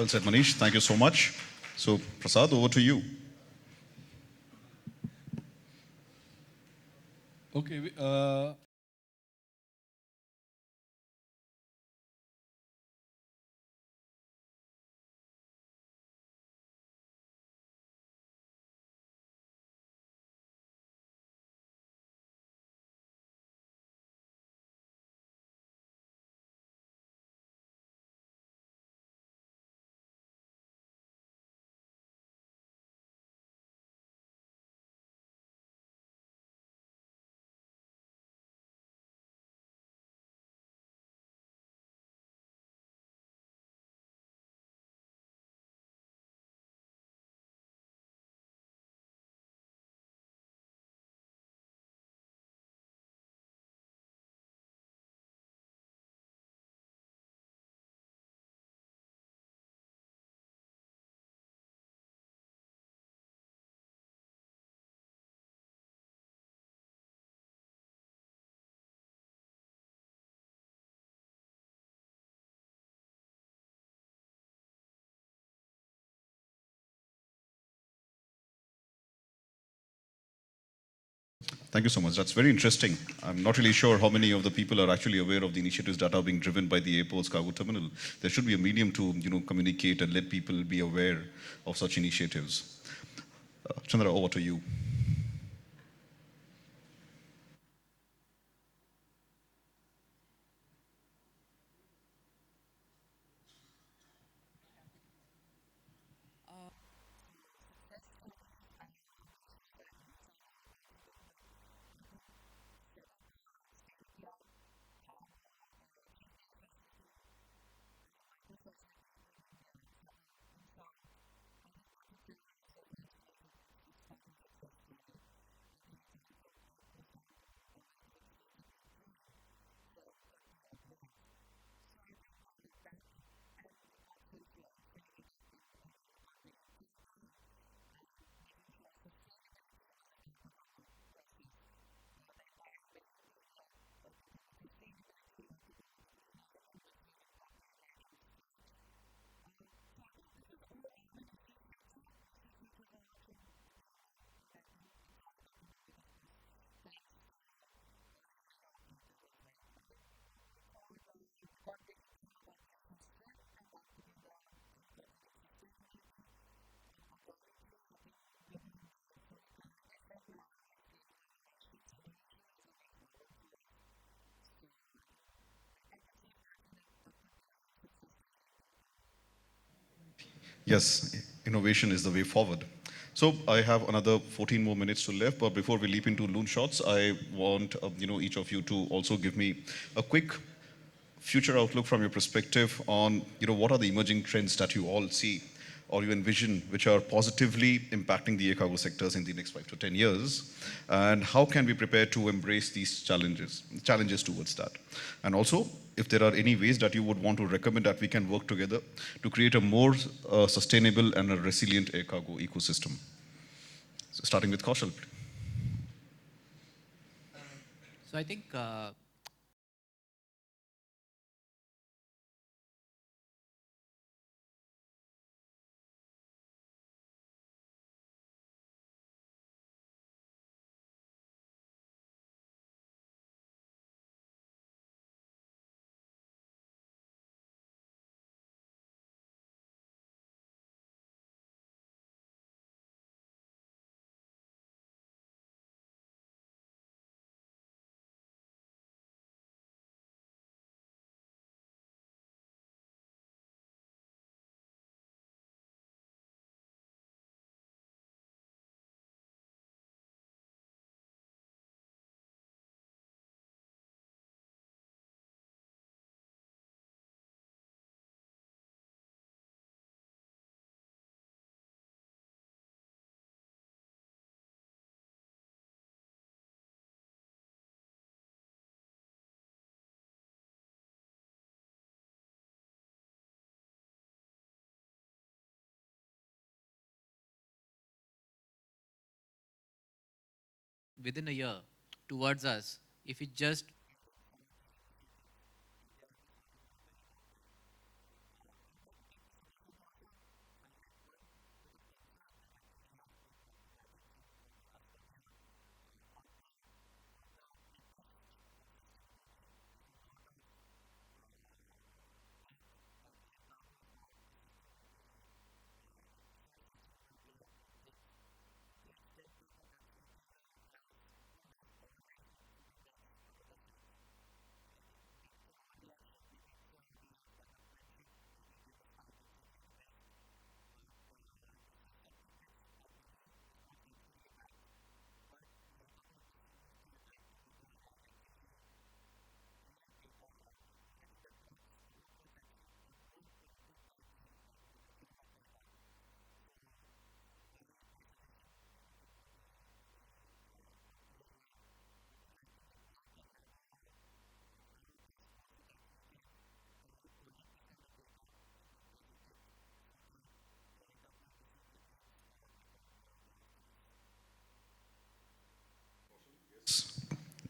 Well said, Manish. Thank you so much. So, Prasad, over to you. Okay, Thank you so much. That's very interesting. I'm not really sure how many of the people are actually aware of the initiatives that are being driven by the airport's cargo terminal. There should be a medium to, communicate and let people be aware of such initiatives. Chandra, over to you. Yes, innovation is the way forward. So I have another 14 more minutes to left, but before we leap into loon shots, I want each of you to also give me a quick future outlook from your perspective on what are the emerging trends that you all see or you envision which are positively impacting the air cargo sectors in the next 5 to 10 years, and how can we prepare to embrace these challenges towards that, and also if there are any ways that you would want to recommend that we can work together to create a more sustainable and a resilient air cargo ecosystem. So starting with Kaushal. So I think within a year towards us, if we just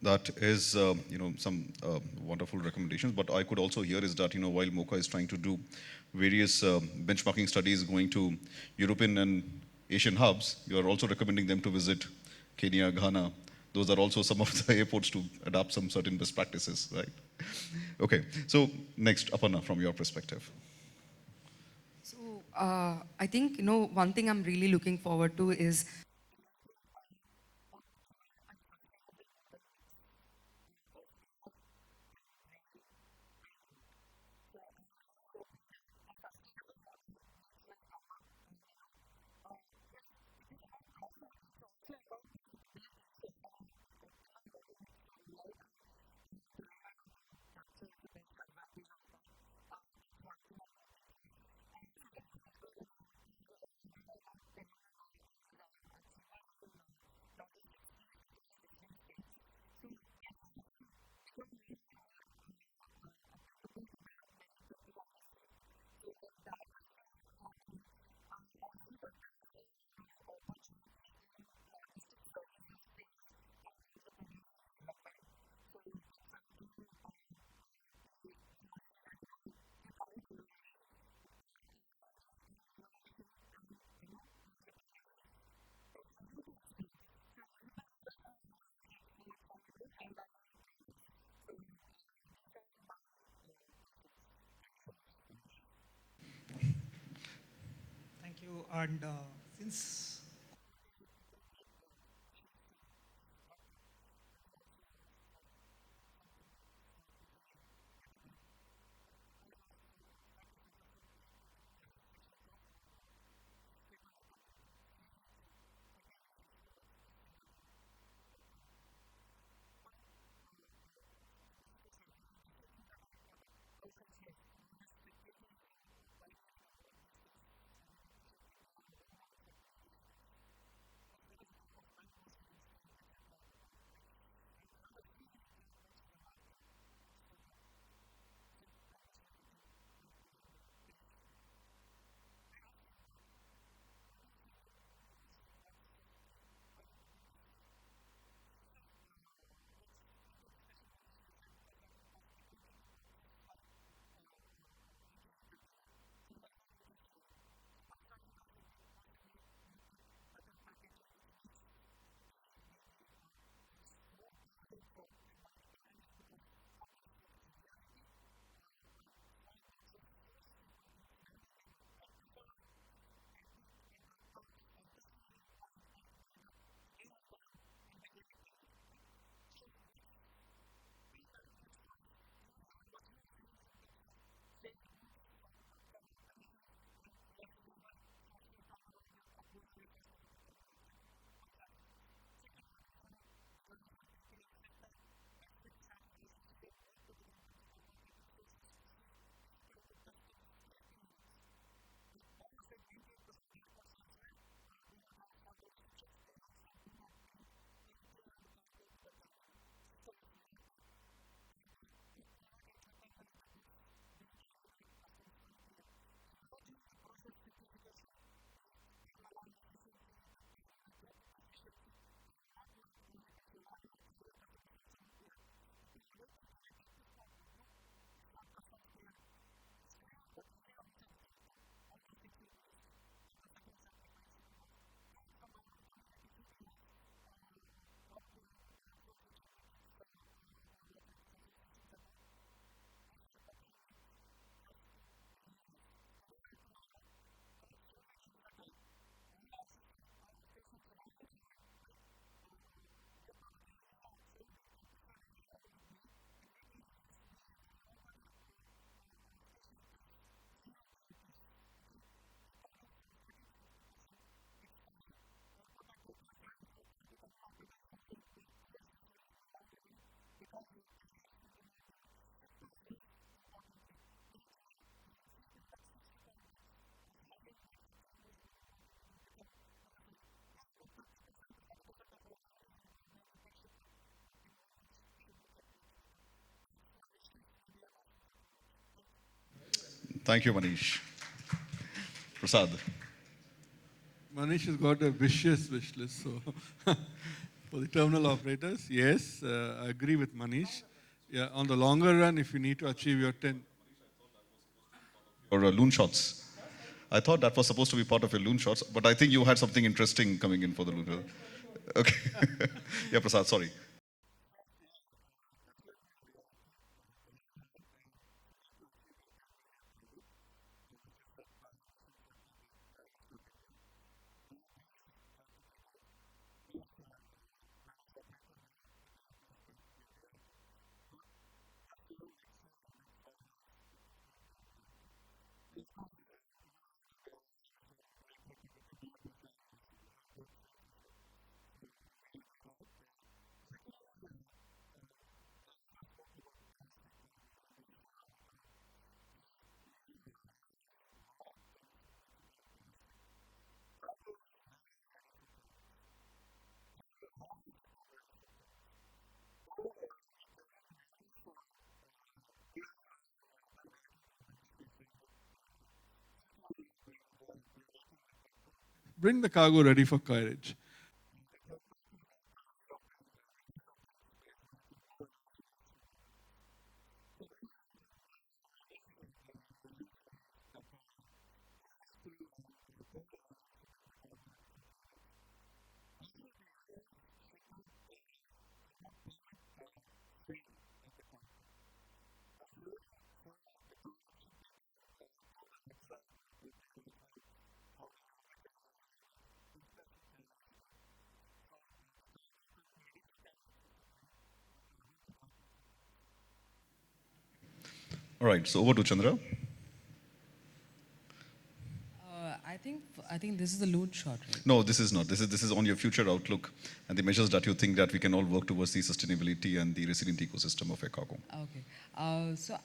That is, some wonderful recommendations. But I could also hear is that, while MOCA is trying to do various benchmarking studies going to European and Asian hubs, you are also recommending them to visit Kenya, Ghana. Those are also some of the airports to adopt some certain best practices, right? Okay, so next, Aparna, from your perspective. So I think, one thing I'm really looking forward to is Thank you. And since Thank you, Manish. Prasad. Manish has got a vicious wish list, so For the terminal operators, yes, I agree with Manish. Yeah, on the longer run, if you need to achieve your 10, Or loon shots. I thought that was supposed to be part of your loon shots, but I think you had something interesting coming in for the loon. Okay. Yeah, Prasad, sorry. bring the cargo ready for carriage. All right, so over to Chandra. I think this is the loon shot, right? No, this is not. This is on your future outlook and the measures that you think that we can all work towards the sustainability and the resilient ecosystem of air cargo. Okay. So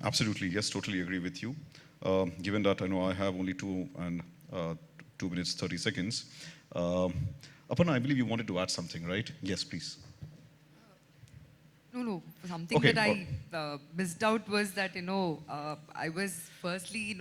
Absolutely, yes, totally agree with you. Given that I know I have only 2 minutes 30 seconds, Aparna, I believe you wanted to add something, right? Yes, please. No, something Okay, that I missed out was that, I was firstly,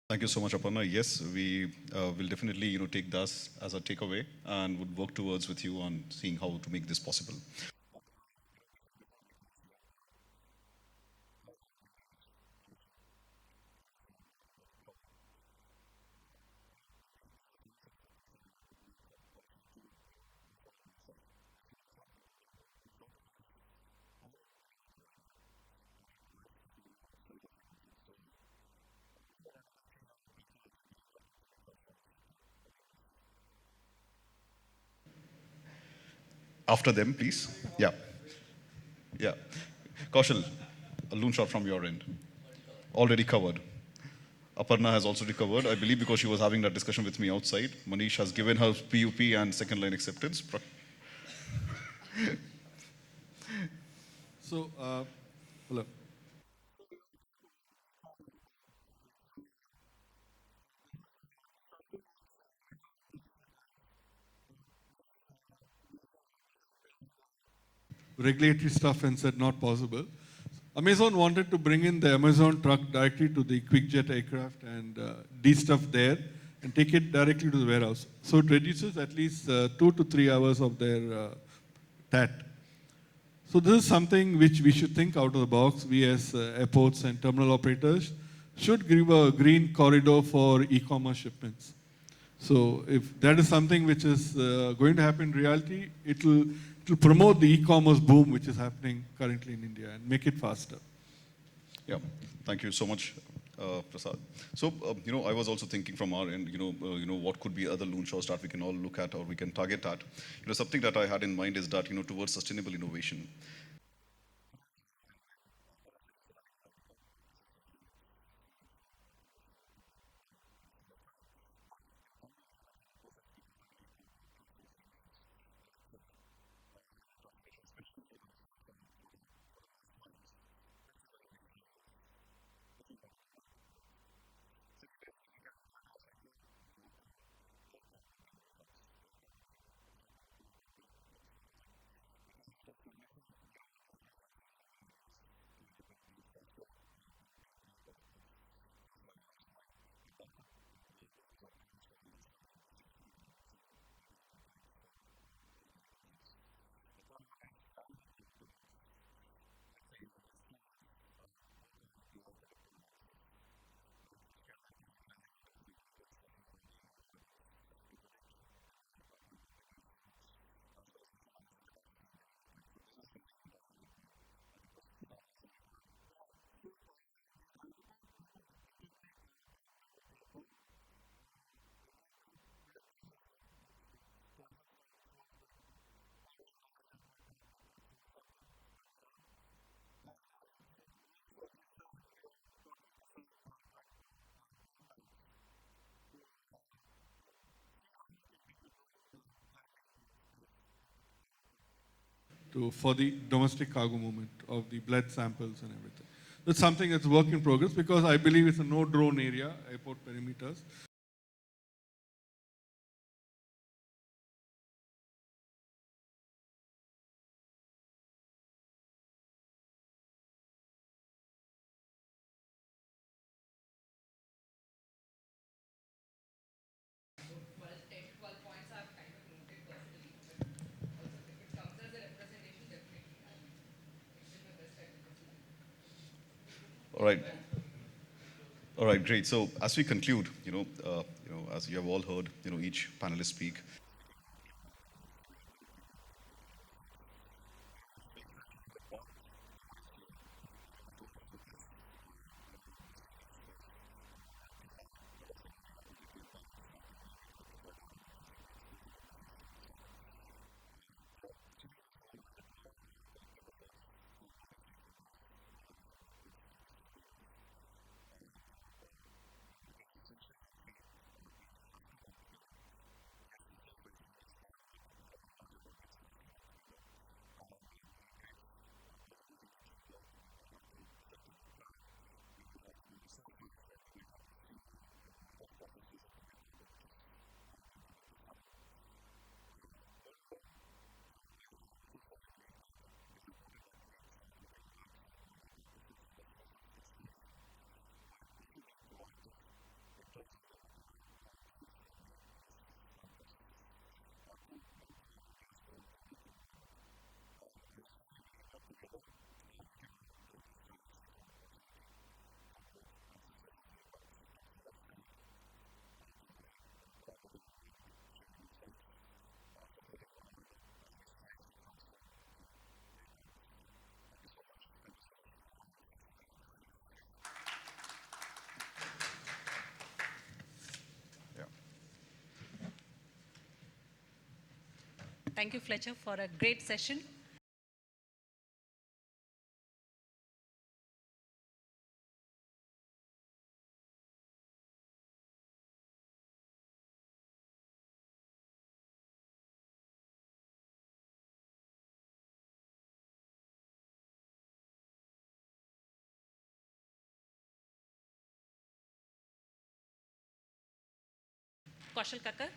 Thank you so much, Aparna. Yes, we will definitely take this as a takeaway and would work towards with you on seeing how to make this possible. After them, please. Yeah. Yeah. Kaushal, a loan shot from your end. Already covered. Aparna has also recovered, I believe, because she was having that discussion with me outside. Manish has given her PUP and second line acceptance. So, hello. Regulatory stuff and said not possible. Amazon wanted to bring in the Amazon truck directly to the QuickJet aircraft and de-stuff there and take it directly to the warehouse. So it reduces at least 2 to 3 hours of their TAT. So this is something which we should think out of the box. We as airports and terminal operators should give a green corridor for e-commerce shipments. So if that is something which is going to happen in reality, it will promote the e-commerce boom which is happening currently in India and make it faster. Yeah, thank you so much, Prasad. So, I was also thinking from our end, what could be other loan shots that we can all look at or we can target at. Something that I had in mind is that, towards sustainable innovation. For the domestic cargo movement of the blood samples and everything. That's something that's work in progress because I believe it's a no drone area, airport perimeters. All right. All right, great. So as we conclude, as you have all heard, each panelist speak. Thank you, Fletcher, for a great session. Kaushal Kakkar.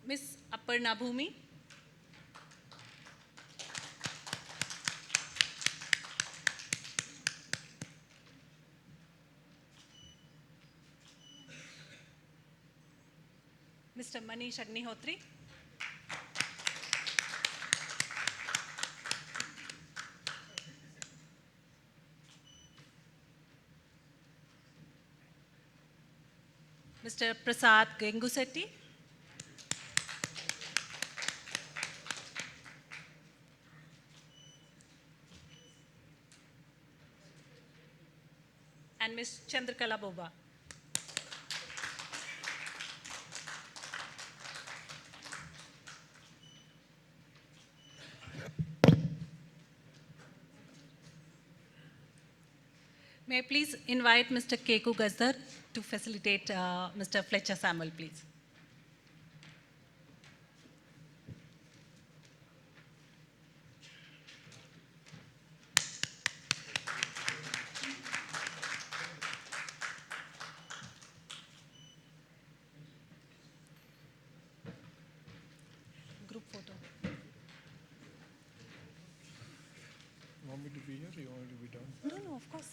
Miss Aparna Bhumi. Mr. Manish Agnihotri. Mr. Prasad Gengusetti. And Ms. Chandrakala Boba. May I please invite Mr. Keku Gazdar to facilitate Mr. Fletcher Samuel, please. Group photo. You want me to be here or you want me to be down? No, of course.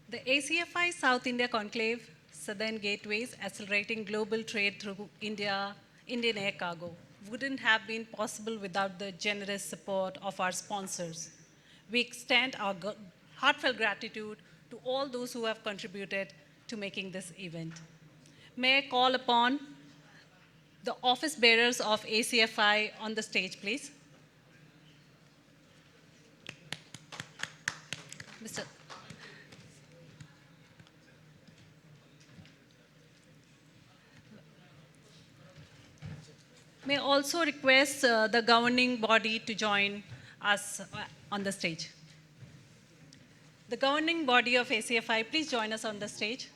The ACFI South India Conclave, Southern Gateways, Accelerating Global Trade Through Indian Air Cargo, wouldn't have been possible without the generous support of our sponsors. We extend our heartfelt gratitude to all those who have contributed to making this event. May I call upon the office bearers of ACFI on the stage, please. Mr. May I also request the governing body to join us on the stage. The governing body of ACFI, please join us on the stage.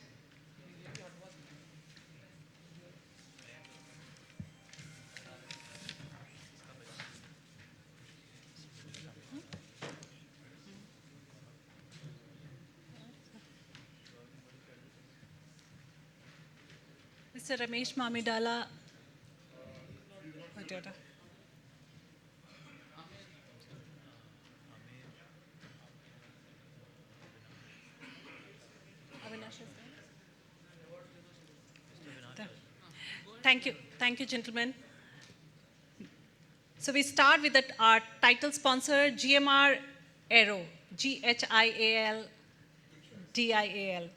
Mr. Ramesh Mamidala. Thank you, gentlemen. So we start with our title sponsor, GMR Aero, GHIAL DIAL.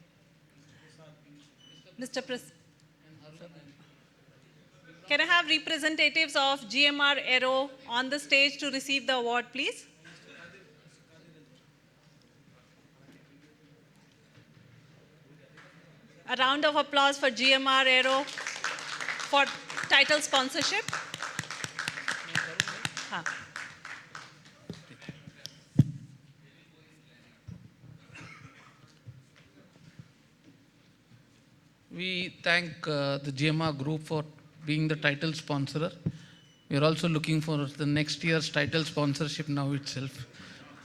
Can I have representatives of GMR Aero on the stage to receive the award, please? A round of applause for GMR Aero for title sponsorship. We thank the GMR Group for being the title sponsor. We are also looking for the next year's title sponsorship now itself.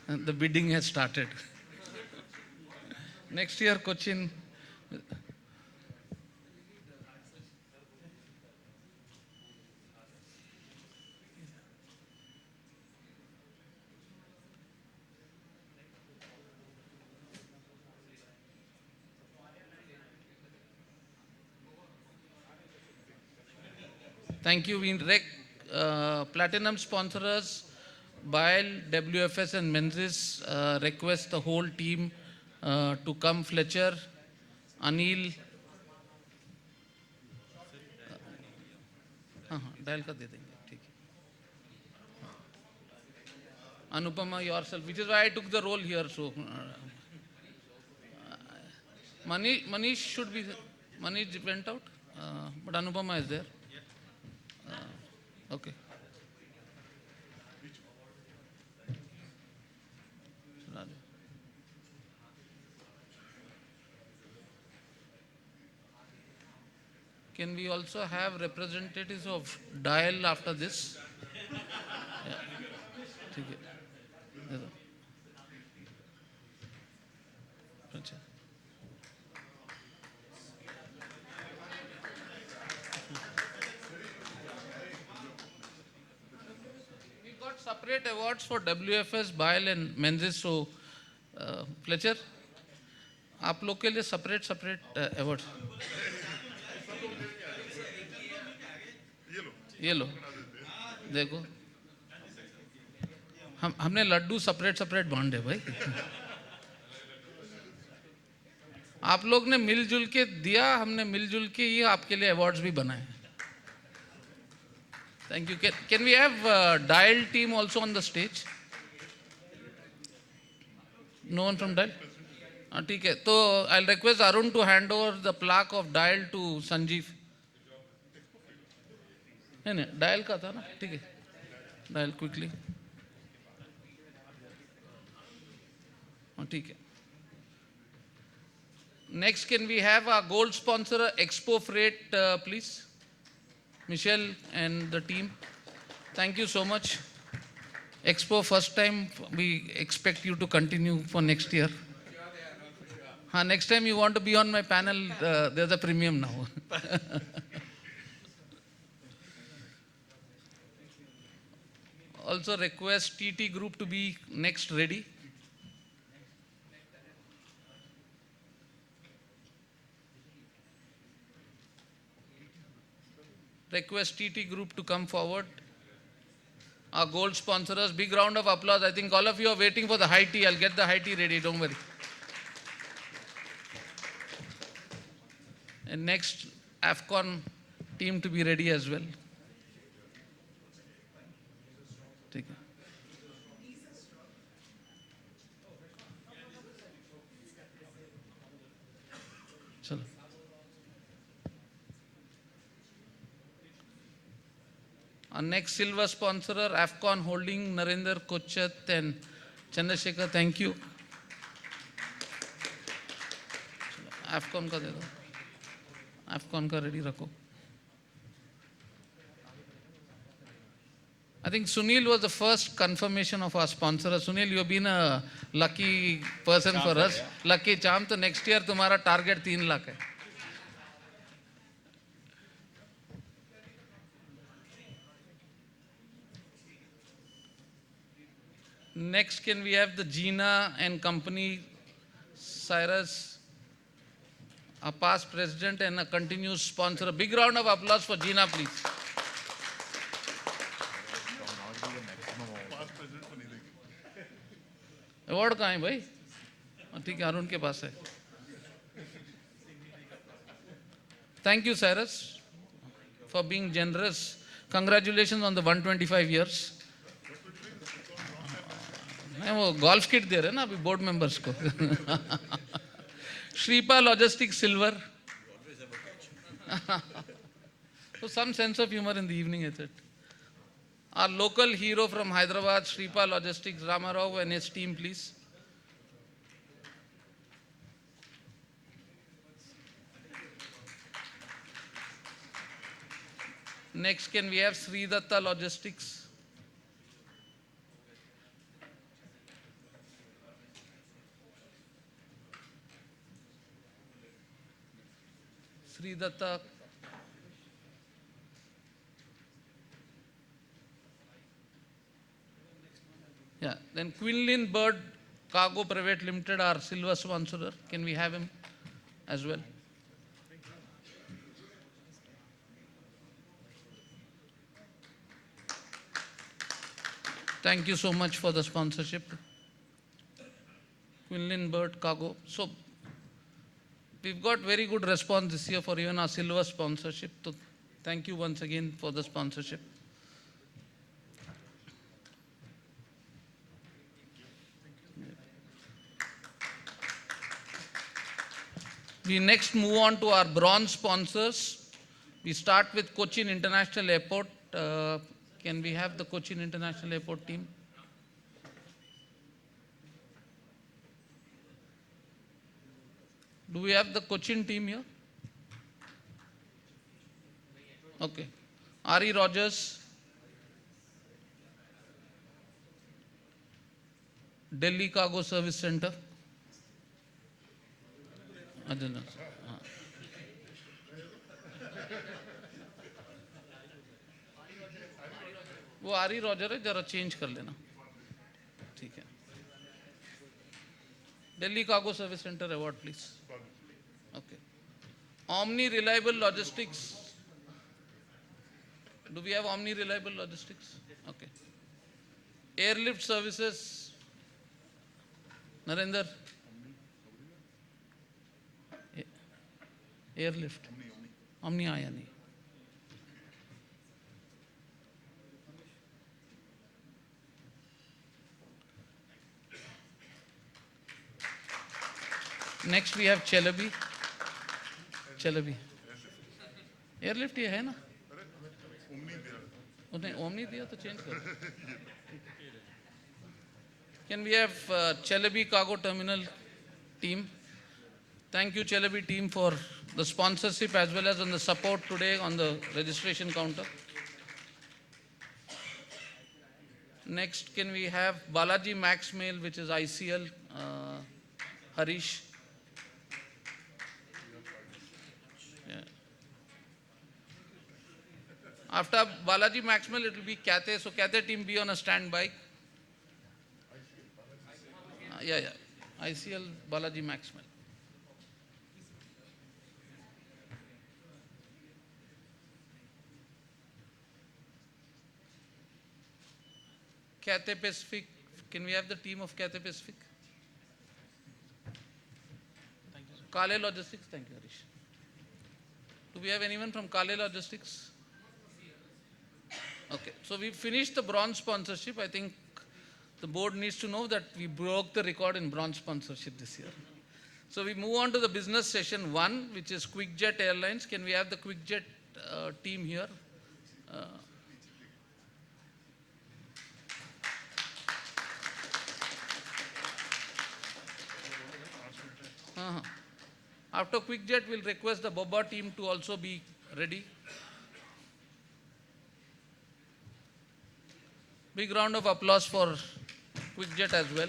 And the bidding has started. Next year, Cochin. Thank you. We platinum sponsors, BIAL, WFS and Menzies, request the whole team to come. Fletcher, Anil, हाँ हाँ dial कर दे देंगे ठीक है Anupama yourself, which is why I took the role here. So Manish should be Manish went out, but Anupama is there. Okay. Can we also have representatives of DIAL after this? Yeah. ठीक है. दे दो. अच्छा. We got separate awards for WFS, BIAL and Menzies. So, Fletcher, आप लोग के लिए separate awards. ये लो देखो हमने लड्डू सेपरेट बांटे भाई आप लोग ने मिलजुल के दिया हमने मिलजुल के ही आपके लिए अवार्ड्स भी बनाए thank you can we have DIAL team also on the stage no one from DIAL ठीक है तो I will request Arun to hand over the plaque of DIAL to Sanjeev नहीं डायल का था ना ठीक है डायल क्विकली ठीक है next can we have a gold sponsor expo freight please Michelle and the team thank you so much expo first time we expect you to continue for next year हाँ next time you want to be on my panel there is a premium now Also request TT group to be next ready. Request TT group to come forward. Our gold sponsors, big round of applause. I think all of you are waiting for the high tea. I'll get the high tea ready, don't worry. And next, AFCON team to be ready as well. ठीक है चलो our next silver sponsor AFCON Holding Narendra Kochat and Chandrasekhar thank you AFCON का दे दो AFCON का ready रखो I think Sunil was the first confirmation of our sponsor. Sunil, you have been a lucky person for us. Yeah. Lucky charm. So next year, तुम्हारा target 3 lakh है. Next, can we have the Gina and company, Cyrus, a past president and a continuous sponsor. A big round of applause for Gina, please. Award कहाँ है भाई ठीक है अरुण के पास है thank you Cyrus for being generous congratulation on the 125 years नहीं वो golf kit दे रहे हैं ना अभी बोर्ड मेंबर्स को Shripa logistic silver so some sense of humor in the evening is it our local hero from Hyderabad, Shripa Logistics, Ramarao and his team, please. Next, can we have Sri Datta Logistics? Sri Datta. Yeah, then Quinlan Bird Cargo Private Limited, our silver sponsor. Can we have him as well? Thank you so much for the sponsorship. Quinlan Bird Cargo. So we've got very good response this year for even our silver sponsorship. So thank you once again for the sponsorship. We next move on to our bronze sponsors. We start with Cochin International Airport. Can we have the Cochin International Airport team? Do we have the Cochin team here? Okay. R.E. Rogers, Delhi Cargo Service Center. वो आर.ई. Roger है, जरा change कर लेना. ठीक है. Delhi cargo service centre award please. Okay. Omni Reliable Logistics. Do we have Omni Reliable Logistics? Okay. Airlift Services. Narendra. Airlift. Omni आया नहीं. Next we have Chelabi. Chelabi. Airlift ये है ना? उसने ओमनी दिया तो चेंज कर. Can we have Chelabi Cargo Terminal team? Thank you Chelabi team for the sponsorship as well as on the support today on the registration counter. Next, can we have Balaji Max Mail, which is ICL, Harish. Yeah. After Balaji Max Mail, it will be Cathay. So Cathay team be on a standby. Yeah. ICL Balaji Max Mail. Cathay Pacific. Can we have the team of Cathay Pacific? Kale Logistics. Thank you, Harish. Do we have anyone from Kale Logistics? Okay. So we finished the bronze sponsorship. I think the board needs to know that we broke the record in bronze sponsorship this year. So we move on to the business session 1, which is QuickJet Airlines. Can we have the QuickJet team here? After QuickJet, we'll request the Boba team to also be ready. Big round of applause for QuickJet as well.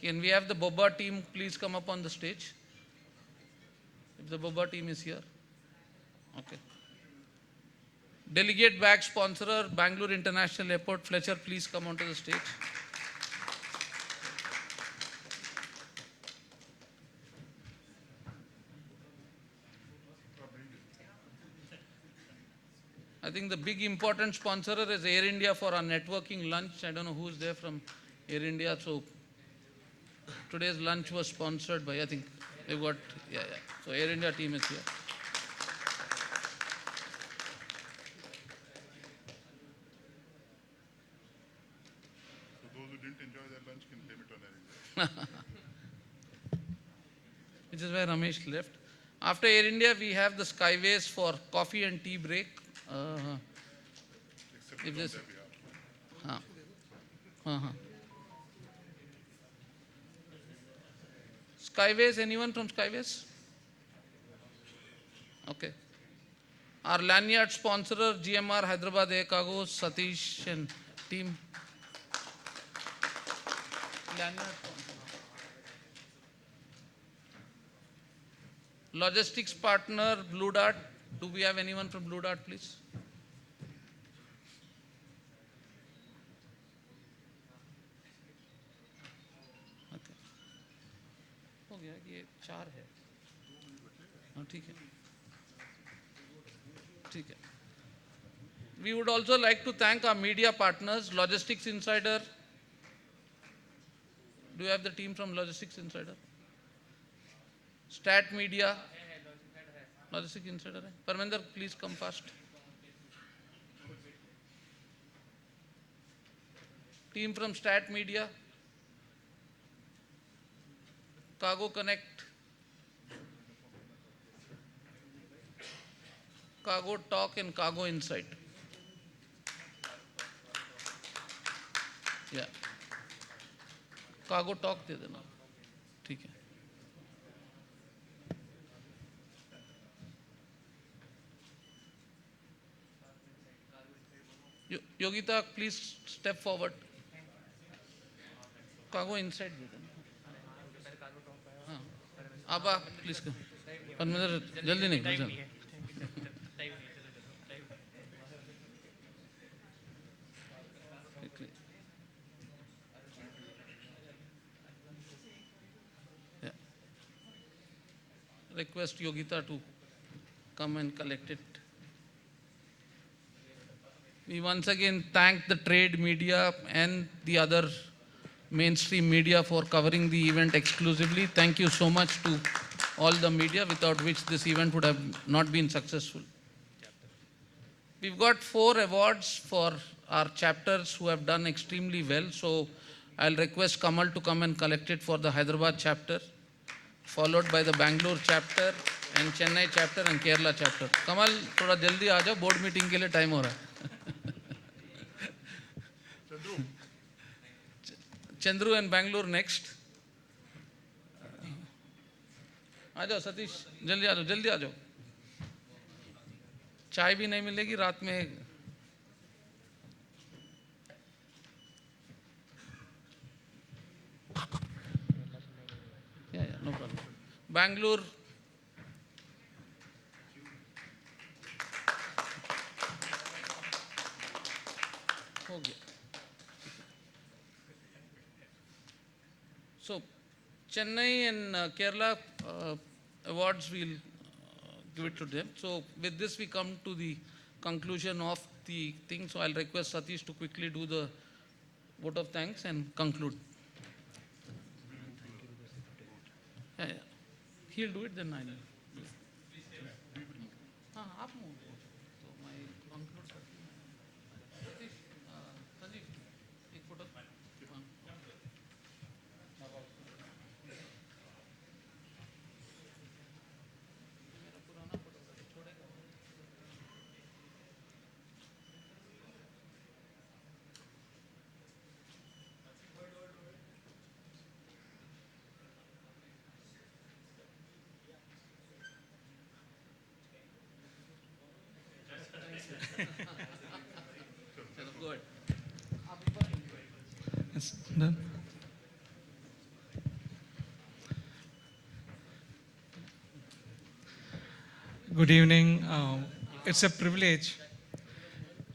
Can we have the Boba team please come up on the stage? If the Boba team is here. Okay. Delegate bag sponsorer, Bangalore International Airport. Fletcher, please come onto the stage. I think the big important sponsor is Air India for our networking lunch. I don't know who's there from Air India. So today's lunch was sponsored by, I think we've got, yeah. So Air India team is here. So those who didn't enjoy their lunch can blame it on Air India. Which is where Ramesh left. After Air India, we have the Skyways for coffee and tea break. If this, Skyways, anyone from Skyways? Okay. Our lanyard sponsor, GMR Hyderabad Air Cargo, Satish and team. Lanyard Logistics partner, Blue Dart. Do we have anyone from Blue Dart, please? Okay. हो गया ये 4 है. हाँ ठीक है. We would also like to thank our media partners, Logistics Insider. Do you have the team from Logistics Insider? Stat Media. Logistics Insider. Parminder, please come fast. Team from Stat Media. Cargo Connect. Cargo Talk and Cargo Insight. Yeah. Cargo Talk दे देना. ठीक है. Yogita, please step forward. Cargo Insight दे देना. हाँ. आबा, please come. Parminder जल्दी नहीं जल्दी. Yeah. Request Yogita to come and collect it. We once again thank the trade media and the other mainstream media for covering the event exclusively. Thank you so much to all the media, without which this event would have not been successful. We've got 4 awards for our chapters who have done extremely well. So I'll request Kamal to come and collect it for the Hyderabad chapter, followed by the Bangalore chapter and Chennai chapter and Kerala chapter. Kamal, थोड़ा जल्दी आ जाओ, board meeting के लिए time हो रहा है. Chandru and Bangalore next. आ जाओ सतीश, जल्दी आ जाओ, जल्दी आ जाओ. चाय भी नहीं मिलेगी रात में. Yeah, no problem. Bangalore. हो गया. So, Chennai and Kerala awards, we'll give it to them. So, with this we come to the conclusion of the thing. So, I'll request Satish to quickly do the vote of thanks and conclude. Yeah, yeah. He'll do it, then I'll do it. हाँ, आप move. So, my conclude Satish, Sanjeev, एक photo. Good. It's done. Good evening. It's a privilege.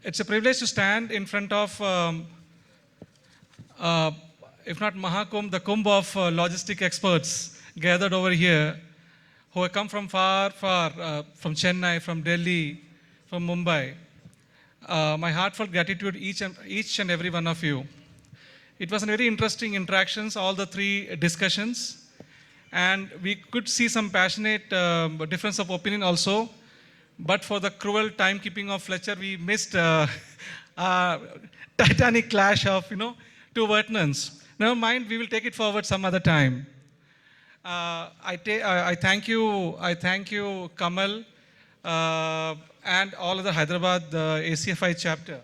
It's a privilege to stand in front of, if not Mahakumbh, the Kumbh of logistic experts gathered over here who have come from far, from Chennai, from Delhi, from Mumbai. My heartfelt gratitude each and every one of you. It was a very interesting interactions, all the 3 discussions, and we could see some passionate difference of opinion also. But for the cruel timekeeping of Fletcher, we missed titanic clash of 2 Vertnans. Never mind, we will take it forward some other time. I thank you, Kamal, and all of the Hyderabad ACFI chapter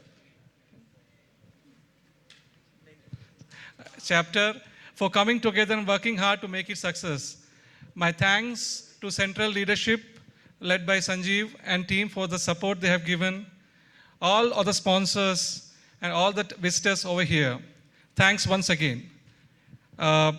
for coming together and working hard to make it success. My thanks to central leadership led by Sanjeev and team for the support they have given, all other sponsors and all the visitors over here. Thanks once again. I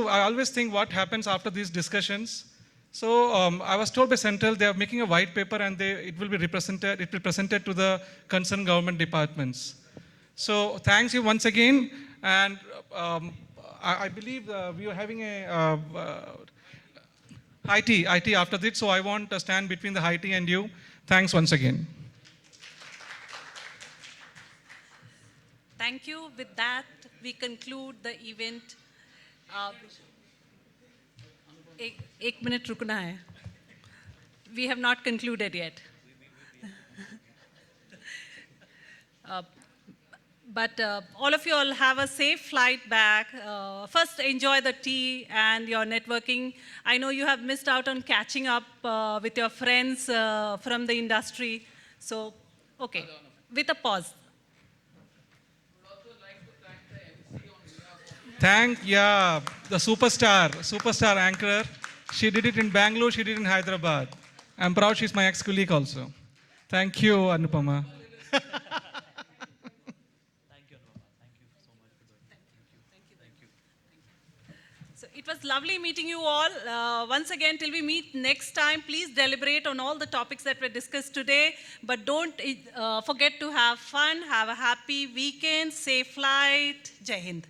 always think what happens after these discussions. So I was told by Central they are making a white paper and it will be presented to the concerned government departments. So thanks you once again, and I believe we are having a IT after this, so I want to stand between the IT and you. Thanks once again. Thank you. With that, we conclude the event. एक minute रुकना है. We have not concluded yet. But all of you all have a safe flight back. First, enjoy the tea and your networking. I know you have missed out on catching up with your friends from the industry. So, okay, with a pause. The superstar anchor. She did it in Bangalore, she did it in Hyderabad. I'm proud she's my ex-colleague also. Thank you, Anupama. So it was lovely meeting you all. Once again, till we meet next time, please deliberate on all the topics that were discussed today. But don't forget to have fun, have a happy weekend, safe flight. Jai Hind.